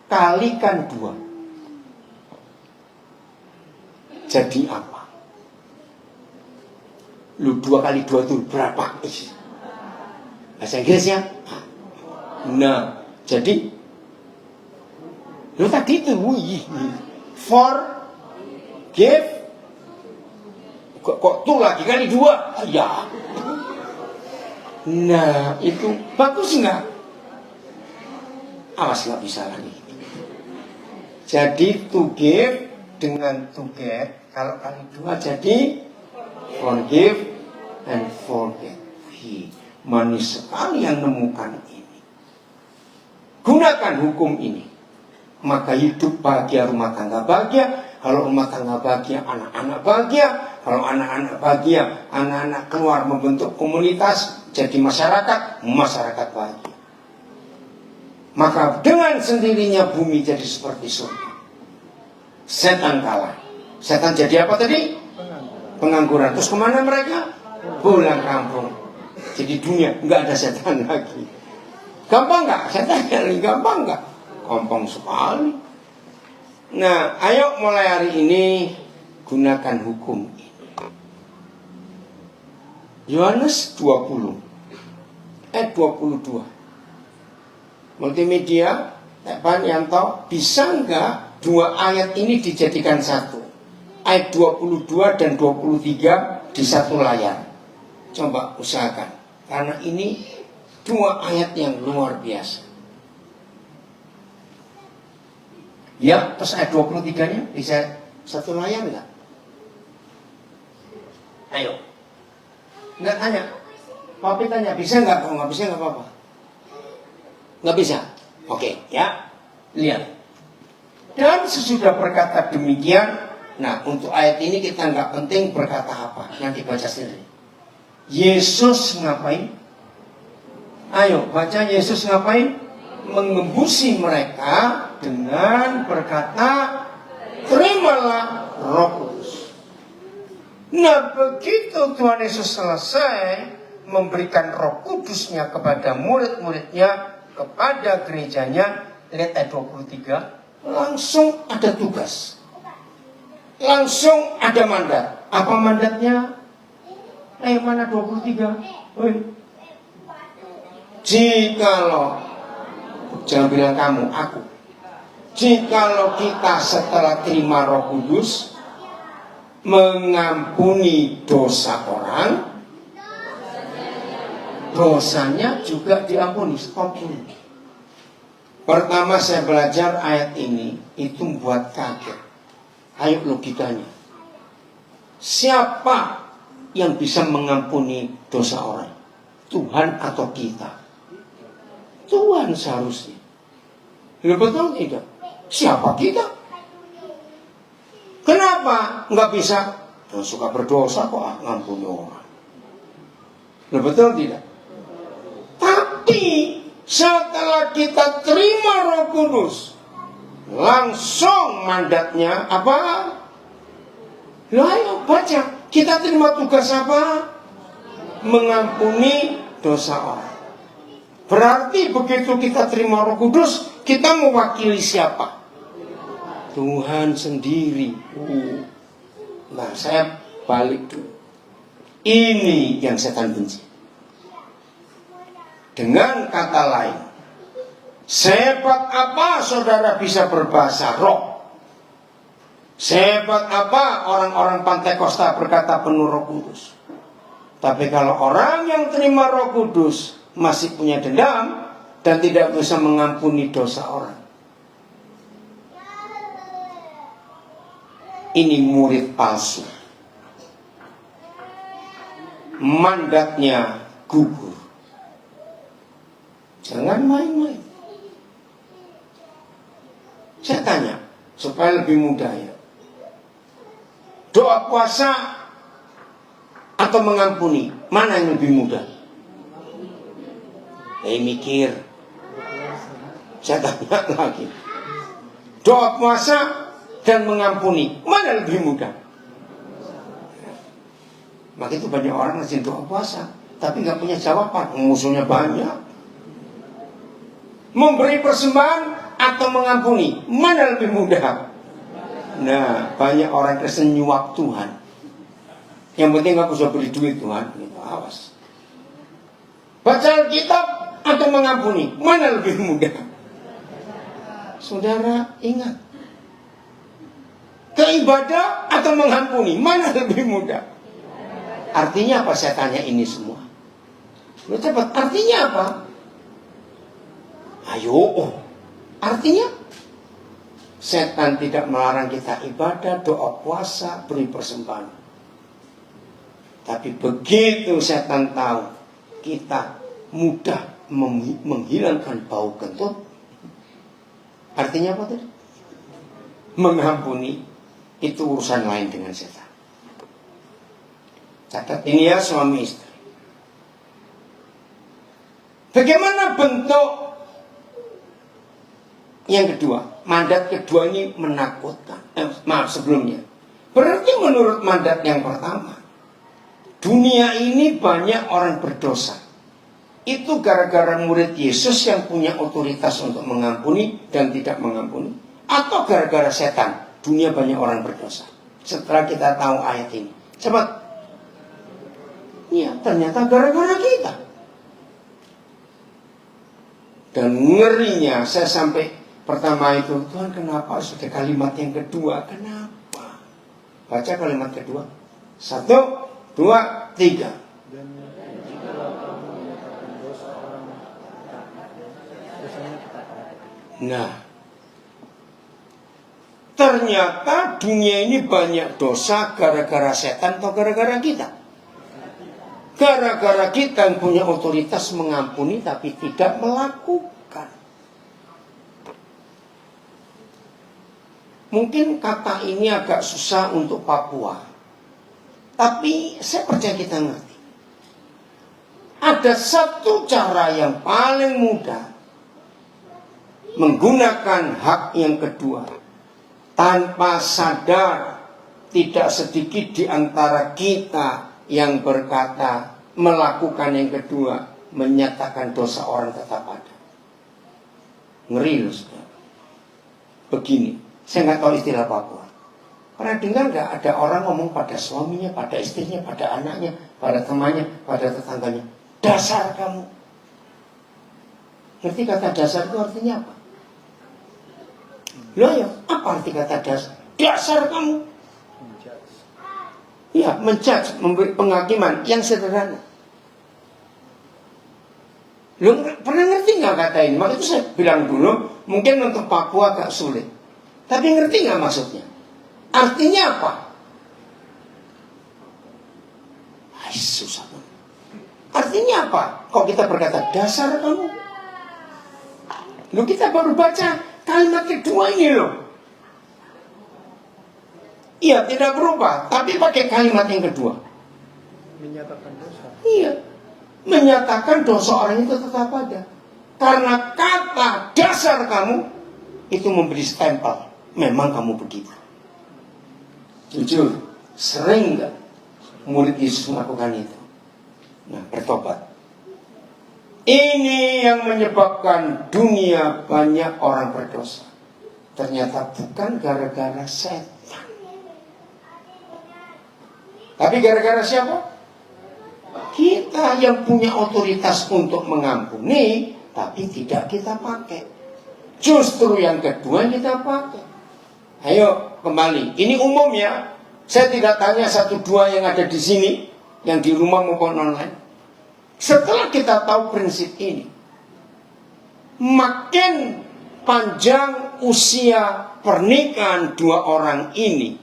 S1: Kalikan 2. Jadi apa? Lu 2 kali 2 itu berapa? Bahasa Inggrisnya? Nah, jadi lu tadi itu for give kok tuh lagi kali 2 ya. Nah itu bagus nggak? Awas nggak bisa lagi. Jadi to give dengan to get, kalau kali 2 jadi forgive and forget. Manis sekali yang nemukan ini. Gunakan hukum ini, maka hidup bahagia, rumah tangga bahagia. Kalau rumah tangga bahagia, anak-anak bahagia. Kalau anak-anak bahagia, anak-anak keluar membentuk komunitas, jadi masyarakat bahagia. Maka dengan sendirinya bumi jadi seperti surga. Setan kalah. Setan jadi apa tadi? Pengangguran. Terus kemana mereka? Pulang kampung. Jadi dunia nggak ada setan lagi. Gampang nggak? Setan gampang nggak? Gampang sekali. Nah, ayo mulai hari ini gunakan hukum ini. Yohanes 20 ayat 22. Multimedia, Pak Yanto, bisa nggak dua ayat ini dijadikan satu? Ayat 22 dan 23 di satu layar. Coba usahakan. Karena ini dua ayat yang luar biasa. Ya, terus ayat 23-nya bisa satu layar nggak? Ayo. Nggak tanya. Papi tanya, bisa nggak? Kalau nggak bisa nggak apa-apa. Nggak bisa. Oke, ya. Lihat. Dan sesudah berkata demikian, nah untuk ayat ini kita nggak penting berkata apa. Nanti baca sendiri. Yesus ngapain? Ayo, baca Yesus ngapain? Mengembusi mereka dengan berkata, terimalah Roh Kudus. Nah, begitu Tuhan Yesus selesai memberikan Roh Kudusnya kepada murid-muridnya, kepada gerejanya, lihat ayat 23, langsung ada tugas. Langsung ada mandat. Apa mandatnya? Mana 23? Jikalau, jangan bilang kamu, aku. Jikalau kita setelah terima Roh Kudus mengampuni dosa orang, dosanya juga diampuni. Stop dulu. Pertama saya belajar ayat ini, itu buat kaget. Ayo logikanya. Siapa yang bisa mengampuni dosa orang? Tuhan atau kita? Tuhan seharusnya. Betul tidak? Siapa kita? Kenapa nggak bisa? Yang suka berdosa kok ngampuni orang. Betul tidak? Tapi setelah kita terima Roh Kudus, langsung mandatnya apa? Ayo baca. Kita terima tugas apa? Mengampuni dosa orang. Berarti begitu kita terima Roh Kudus, kita mewakili siapa? Tuhan sendiri. Nah, saya balik dulu. Ini yang setan benci. Dengan kata lain, sehebat apa saudara bisa berbahasa roh? Sehebat apa orang-orang Pantai Kosta berkata penuh Roh Kudus? Tapi kalau orang yang terima Roh Kudus masih punya dendam dan tidak bisa mengampuni dosa orang, ini murid palsu. Mandatnya gugur. Jangan main-main. Saya tanya supaya lebih mudah ya. Doa puasa atau mengampuni, mana yang lebih mudah? Mikir. Saya tanya lagi. Doa puasa dan mengampuni, mana lebih mudah? Maka itu banyak orang ngasih doa puasa, tapi nggak punya jawaban. Musuhnya banyak. Memberi persembahan atau mengampuni, mana lebih mudah? Nah, banyak orang Kristen nyuap Tuhan. Yang penting aku sudah beri duit Tuhan. Awas. Baca Alkitab atau mengampuni, mana lebih mudah? Saudara ingat, keibadah atau mengampuni, mana lebih mudah? Artinya apa saya tanya ini semua? Lu cepat, artinya apa? Ayo, artinya setan tidak melarang kita ibadah, doa puasa, beri persembahan. Tapi begitu setan tahu kita mudah menghilangkan bau kentut, artinya apa tadi? Mengampuni itu urusan lain dengan setan. Catat ini ya suami istri. Bagaimana bentuk yang kedua? Mandat kedua ini menakutkan. Sebelumnya. Berarti menurut mandat yang pertama, dunia ini banyak orang berdosa. Itu gara-gara murid Yesus yang punya otoritas untuk mengampuni dan tidak mengampuni, atau gara-gara setan, dunia banyak orang berdosa. Setelah kita tahu ayat ini, cepat. Ya, ternyata gara-gara kita. Dan ngerinya, saya sampai pertama itu, Tuhan kenapa sudah kalimat yang kedua? Kenapa? Baca kalimat kedua. 1, 2, 3. Nah, ternyata dunia ini banyak dosa gara-gara setan atau gara-gara kita? Gara-gara kita yang punya otoritas mengampuni tapi tidak melakukan. Mungkin kata ini agak susah untuk Papua, tapi saya percaya kita ngerti. Ada satu cara yang paling mudah menggunakan hak yang kedua. Tanpa sadar, tidak sedikit di antara kita yang berkata melakukan yang kedua, menyatakan dosa orang tetap ada. Ngeri loh saudara. Begini, saya nggak tahu istilah Papua. Pernah dengar nggak ada orang ngomong pada suaminya, pada istrinya, pada anaknya, pada temannya, pada tetangganya, dasar kamu. Ngerti kata dasar itu artinya apa? Loh ya, apa arti kata dasar? Dasar kamu. Ya, menjudge, memberi penghakiman yang sederhana. Lu pernah ngerti nggak kata ini? Maka itu saya bilang dulu, mungkin untuk Papua agak sulit. Tapi ngerti nggak maksudnya? Artinya apa? Ay, susah banget. Artinya apa? Kok kita berkata dasar kamu? Lu kita baru baca kalimat kedua ini loh. Iya, tidak berubah, tapi pakai kalimat yang kedua.
S2: Menyatakan dosa.
S1: Iya, menyatakan dosa orang itu tetap ada. Karena kata dasar kamu itu memberi stempel, memang kamu begitu. Jujur, sering nggak murid Yesus melakukan itu? Nah, bertobat. Ini yang menyebabkan dunia banyak orang berdosa. Ternyata bukan gara-gara setan. Tapi gara-gara siapa? Kita yang punya otoritas untuk mengampuni, tapi tidak kita pakai. Justru yang kedua kita pakai. Ayo kembali. Ini umum ya. Saya tidak tanya 1-2 yang ada di sini, yang di rumah maupun online. Setelah kita tahu prinsip ini, makin panjang usia pernikahan dua orang ini.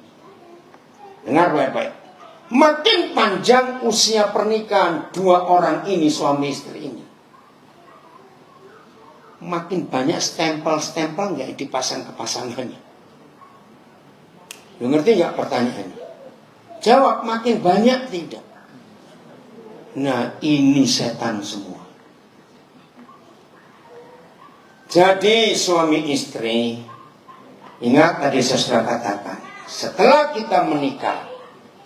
S1: Dengar baik-baik. Makin panjang usia pernikahan dua orang ini, suami istri ini, makin banyak stempel-stempel nggak dipasang ke pasangannya. Lu ngerti nggak pertanyaannya? Jawab, makin banyak tidak. Nah, ini setan semua. Jadi suami istri, ingat tadi saya sudah katakan, setelah kita menikah,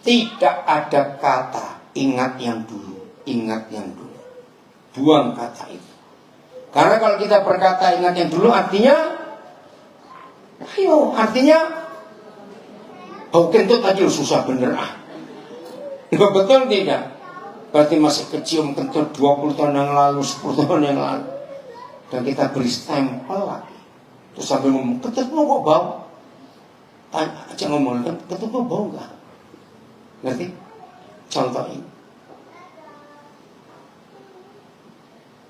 S1: tidak ada kata ingat yang dulu, ingat yang dulu. Buang kata itu. Karena kalau kita berkata ingat yang dulu, artinya artinya bau kentut tadi susah bener Nggak betul tidak? Berarti masih kecium kentut 20 tahun yang lalu, 10 tahun yang lalu. Dan kita beri stempel lagi. Terus sambil ngomong, kentutmu kok bau? Tanya aja ngomong, kentutmu bau nggak? Ngerti? Contoh ini.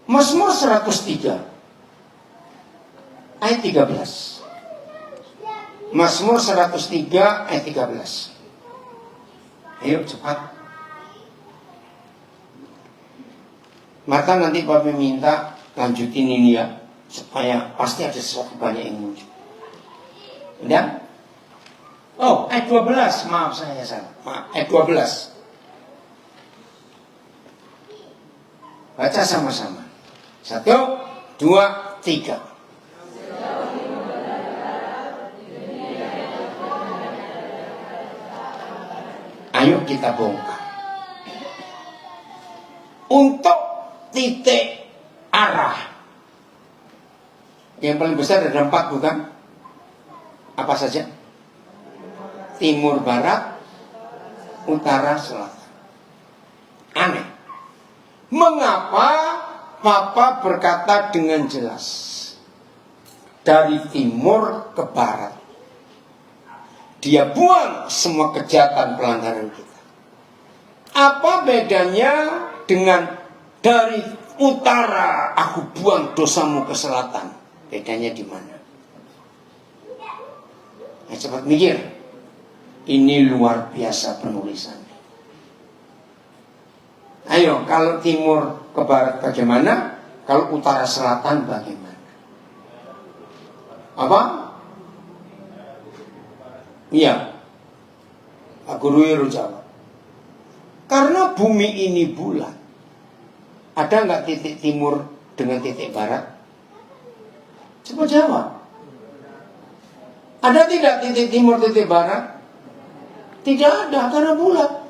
S1: Mazmur 103 ayat 13. Mazmur 103 ayat 13. Ayo cepat. Maka nanti Bapak minta lanjutin ini ya, supaya pasti ada sesuatu banyak yang muncul. Udah? Oh, ayat 12. Maaf saya salah. Maaf, ayat 12. Baca sama-sama. 1, 2, 3. Ayo kita bongkar. Untuk titik arah yang paling besar ada 4, bukan? Apa saja? Timur, barat, utara, selatan. Aneh. Mengapa Papa berkata dengan jelas dari timur ke barat? Dia buang semua kejahatan pelanggaran kita. Apa bedanya dengan dari utara aku buang dosamu ke selatan? Bedanya di mana? Nah, cepat mikir. Ini luar biasa penulisan. Ayo, kalau timur ke barat bagaimana? Kalau utara selatan bagaimana? Apa? Iya. Pak Guru Wiru jawab. Karena bumi ini bulat. Ada nggak titik timur dengan titik barat? Coba jawab. Ada tidak titik timur, titik barat? Tidak ada, karena bulat.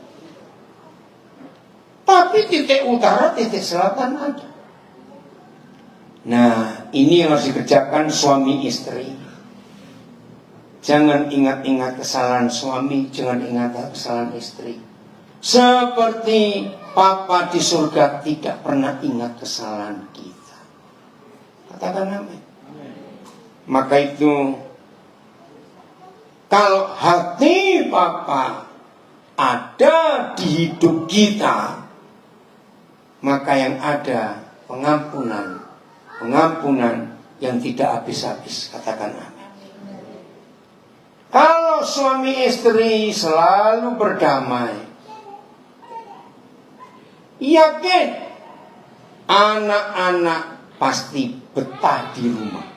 S1: Tapi titik utara, titik selatan ada. Nah, ini yang harus dikerjakan suami istri. Jangan ingat-ingat kesalahan suami, jangan ingat kesalahan istri. Seperti Papa di surga tidak pernah ingat kesalahan kita. Katakan amin. Maka itu, kalau hati Papa ada di hidup kita, maka yang ada pengampunan yang tidak habis-habis. Katakan amin. Kalau suami istri selalu berdamai, yakin anak-anak pasti betah di rumah.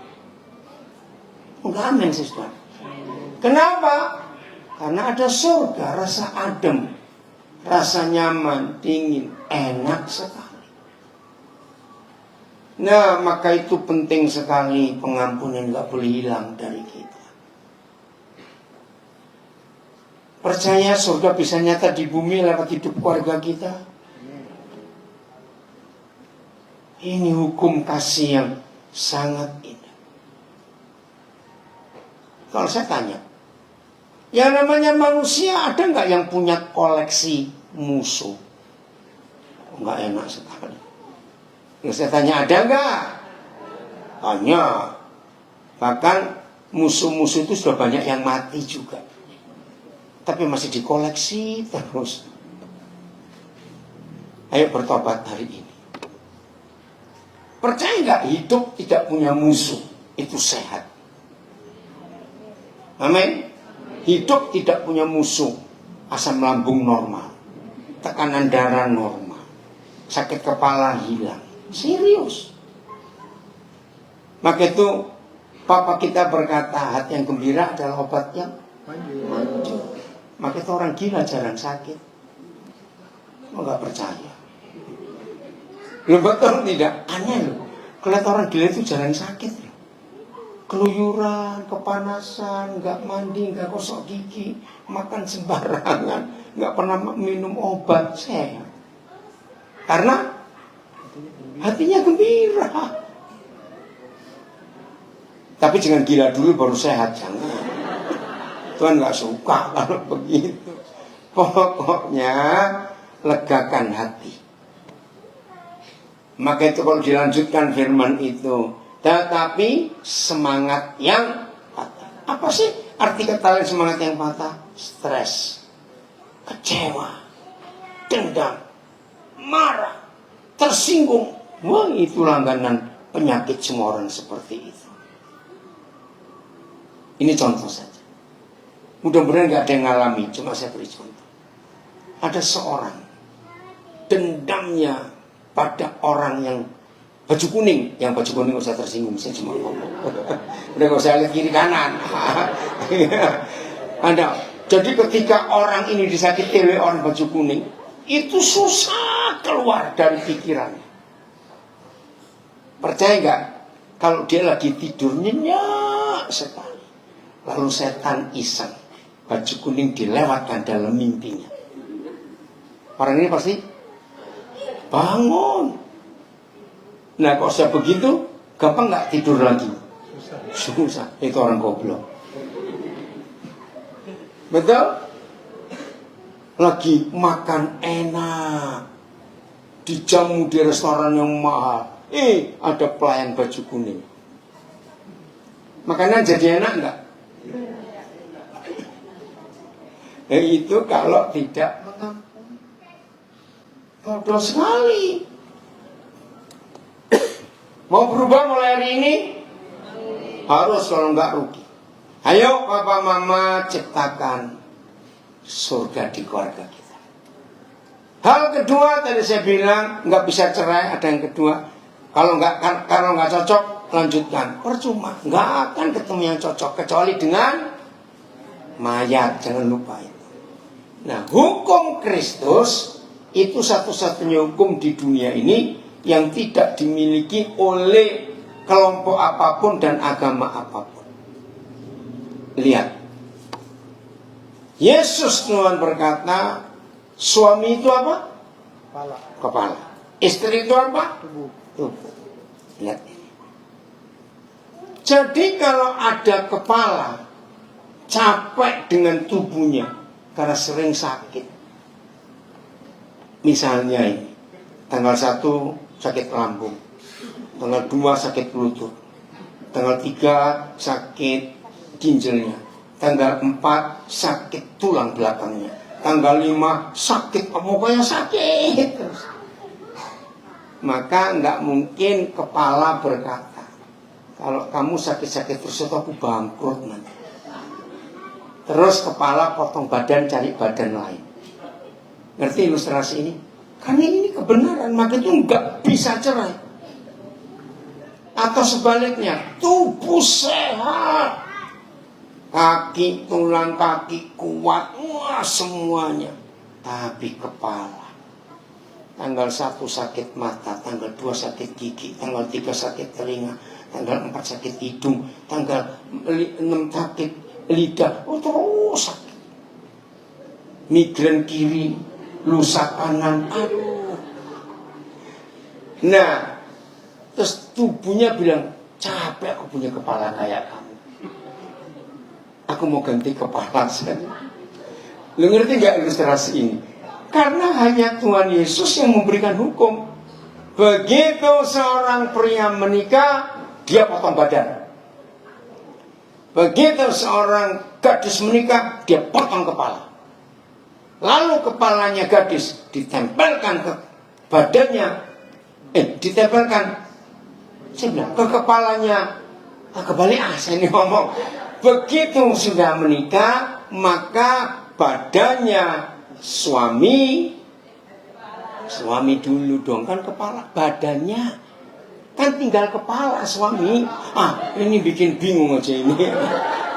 S1: Enggak, amin, saudara. Kenapa? Karena ada surga, rasa adem, rasa nyaman, dingin, enak sekali. Nah, maka itu penting sekali, pengampunan gak boleh hilang dari kita. Percaya surga bisa nyata di bumi lewat hidup keluarga kita. Ini hukum kasih yang sangat indah. Kalau saya tanya, yang namanya manusia ada nggak yang punya koleksi musuh? Nggak enak sekali. Kalau saya tanya, ada nggak? Tanya. Bahkan musuh-musuh itu sudah banyak yang mati juga, tapi masih dikoleksi terus. Ayo bertobat hari ini. Percaya nggak hidup tidak punya musuh itu sehat? Amin. Hidup tidak punya musuh, asam lambung normal, tekanan darah normal, sakit kepala hilang. Serius. Maka itu Papa kita berkata, hati yang gembira adalah obat yang manjur. Maka itu orang gila jarang sakit. Lo gak percaya? Lo betul tidak? Aneh loh. Kelihatan orang gila itu jarang sakit. Keluyuran, kepanasan, gak mandi, gak gosok gigi, makan sembarangan, gak pernah minum obat, sehat. Karena hatinya gembira. Tapi jangan gila dulu baru sehat, jangan. Tuhan gak suka kalau begitu. Pokoknya legakan hati. Maka itu kalau dilanjutkan firman itu, tetapi semangat yang patah. Apa sih arti kata lain semangat yang patah? Stres, kecewa, dendam, marah, tersinggung. Wah, itu langganan penyakit semua orang seperti itu. Ini contoh saja. Mudah-mudahan gak ada yang ngalami, cuma saya beri contoh. Ada seorang dendamnya pada orang yang baju kuning. Yang baju kuning gak usah tersinggung, saya cuma ngomong. Udah gak usah lihat kiri kanan. Anda, jadi ketika orang ini disakiti oleh orang baju kuning, itu susah keluar dari pikirannya. Percaya nggak? Kalau dia lagi tidur nyenyak sekali, lalu setan iseng, baju kuning dilewatkan dalam mimpinya. Orang ini pasti bangun. Nah, kalau saya begitu, gampang nggak tidur lagi? Susah. Itu orang goblok. Betul? Lagi makan enak, dijamu di restoran yang mahal, ada pelayan baju kuning. Makanan jadi enak enggak? Itu kalau tidak mengampuni. Bodoh sekali. Mau berubah mulai hari ini? Harus, kalau enggak rugi. Ayo papa mama ciptakan surga di keluarga kita. Hal kedua tadi saya bilang nggak bisa cerai. Ada yang kedua, kalau nggak cocok lanjutkan. Percuma, nggak akan ketemu yang cocok kecuali dengan mayat. Jangan lupa itu. Nah, hukum Kristus itu satu-satunya hukum di dunia ini yang tidak dimiliki oleh kelompok apapun dan agama apapun. Lihat, Yesus Tuhan berkata, suami itu apa? Kepala. Istri itu apa? Tubuh. Lihat ini. Jadi kalau ada kepala capek dengan tubuhnya karena sering sakit. Misalnya ini, tanggal 1 sakit lambung, tanggal 2 sakit lutut, tanggal 3 sakit ginjalnya, tanggal 4 sakit tulang belakangnya, tanggal 5 sakit pokoknya sakit terus. Maka nggak mungkin kepala berkata, kalau kamu sakit-sakit terus aku bangkrut nanti. Terus kepala potong badan, cari badan lain. Ngerti ilustrasi ini? Karena ini kebenaran, maka itu nggak bisa cerai. Atau sebaliknya, tubuh sehat, kaki, tulang kaki kuat, wah semuanya. Tapi kepala, tanggal 1 sakit mata, tanggal 2 sakit gigi, tanggal 3 sakit telinga, tanggal 4 sakit hidung, tanggal 6 sakit lidah, terus sakit. Migren kiri, lusa kanan, aduh. Nah, terus tubuhnya bilang, capek aku punya kepala kayak kamu. Aku mau ganti kepala saja. Lu ngerti gak ilustrasi ini? Karena hanya Tuhan Yesus yang memberikan hukum. Begitu seorang pria menikah, dia potong badan. Begitu seorang gadis menikah, dia potong kepala. Lalu kepalanya gadis ditempelkan ke badannya, ditempelkan, saya bilang, ke kepalanya. Kebalik, saya ini ngomong. Begitu sudah menikah, maka badannya suami dulu dong, kan kepala, badannya kan tinggal kepala suami. Ini bikin bingung aja ini.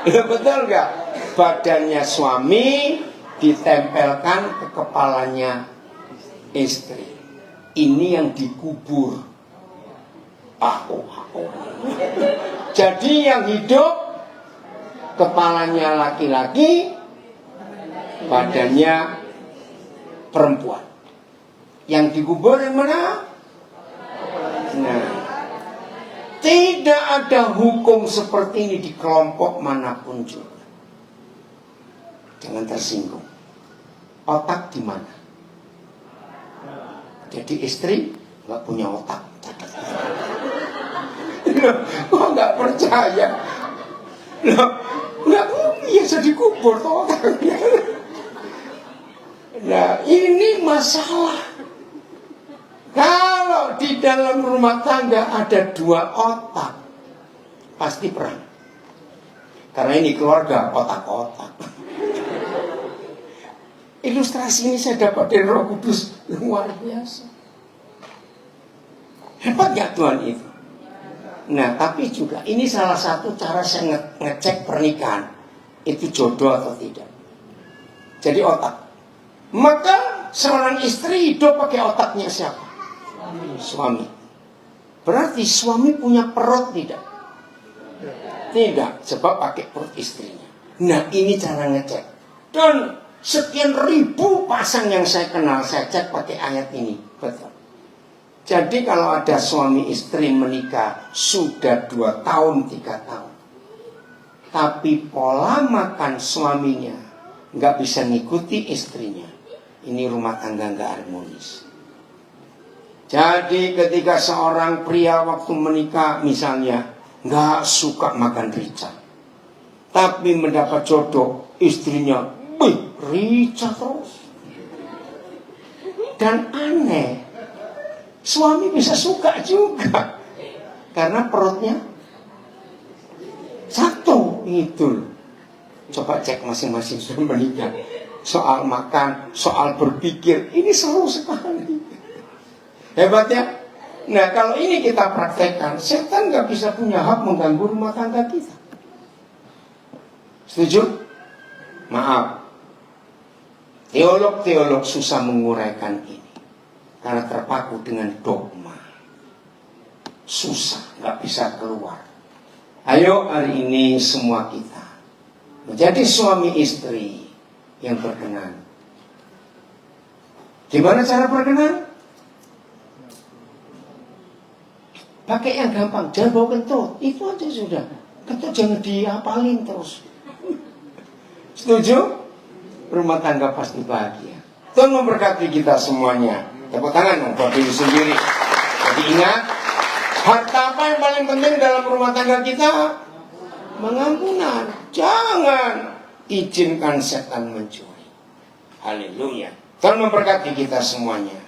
S1: Betul gak? Badannya suami ditempelkan ke kepalanya istri. Ini yang dikubur. Jadi yang hidup kepalanya laki-laki, badannya perempuan. Yang dikubur yang mana? Nah, tidak ada hukum seperti ini di kelompok manapun juga. Jangan tersinggung. Otak di mana? Jadi istri nggak punya otak. Kok nggak percaya? Nggak biasa dikubur toh otaknya. Nah, ini masalah. Kalau di dalam rumah tangga ada 2 otak, pasti perang. Karena ini keluarga otak-otak. Ilustrasi ini saya dapat dari Roh Kudus, luar biasa. Hebat gak Tuhan itu? Nah, tapi juga ini salah satu cara saya ngecek pernikahan, itu jodoh atau tidak. Jadi otak. Maka seorang istri hidup pakai otaknya siapa? Suami. Berarti Berarti suami punya perut tidak? Tidak, sebab pakai perut istrinya. Nah, ini cara ngecek. Dan sekian ribu pasang yang saya kenal, saya cek pakai ayat ini. Betul. Jadi kalau ada suami istri menikah sudah 2 tahun, 3 tahun, tapi pola makan suaminya nggak bisa ngikuti istrinya, ini rumah tangga nggak harmonis. Jadi ketika seorang pria waktu menikah misalnya nggak suka makan rica, tapi mendapat jodoh istrinya, rica terus. Dan aneh, suami bisa suka juga karena perutnya satu itu. Coba cek masing-masing sudah menikah. Soal makan, soal berpikir, ini seru sekali. Hebat ya. Nah, kalau ini kita praktekkan, setan gak bisa punya hak mengganggu rumah tangga kita. Setuju? Maaf, teolog-teolog susah menguraikan ini karena terpaku dengan dogma. Susah, gak bisa keluar. Ayo hari ini semua kita menjadi suami istri yang berkenan. Gimana cara berkenan? Pakai yang gampang, jangan bawa kentut, itu aja sudah. Kentut jangan dihafalin terus. Setuju? Rumah tangga pasti bahagia. Tuhan memberkati kita semuanya. Tepuk tangan buat diri sendiri. Jadi ingat, harta apa yang paling penting dalam rumah tangga kita? Mengampunan. Jangan izinkan setan mencuri. Haleluya. Tuhan memberkati kita semuanya.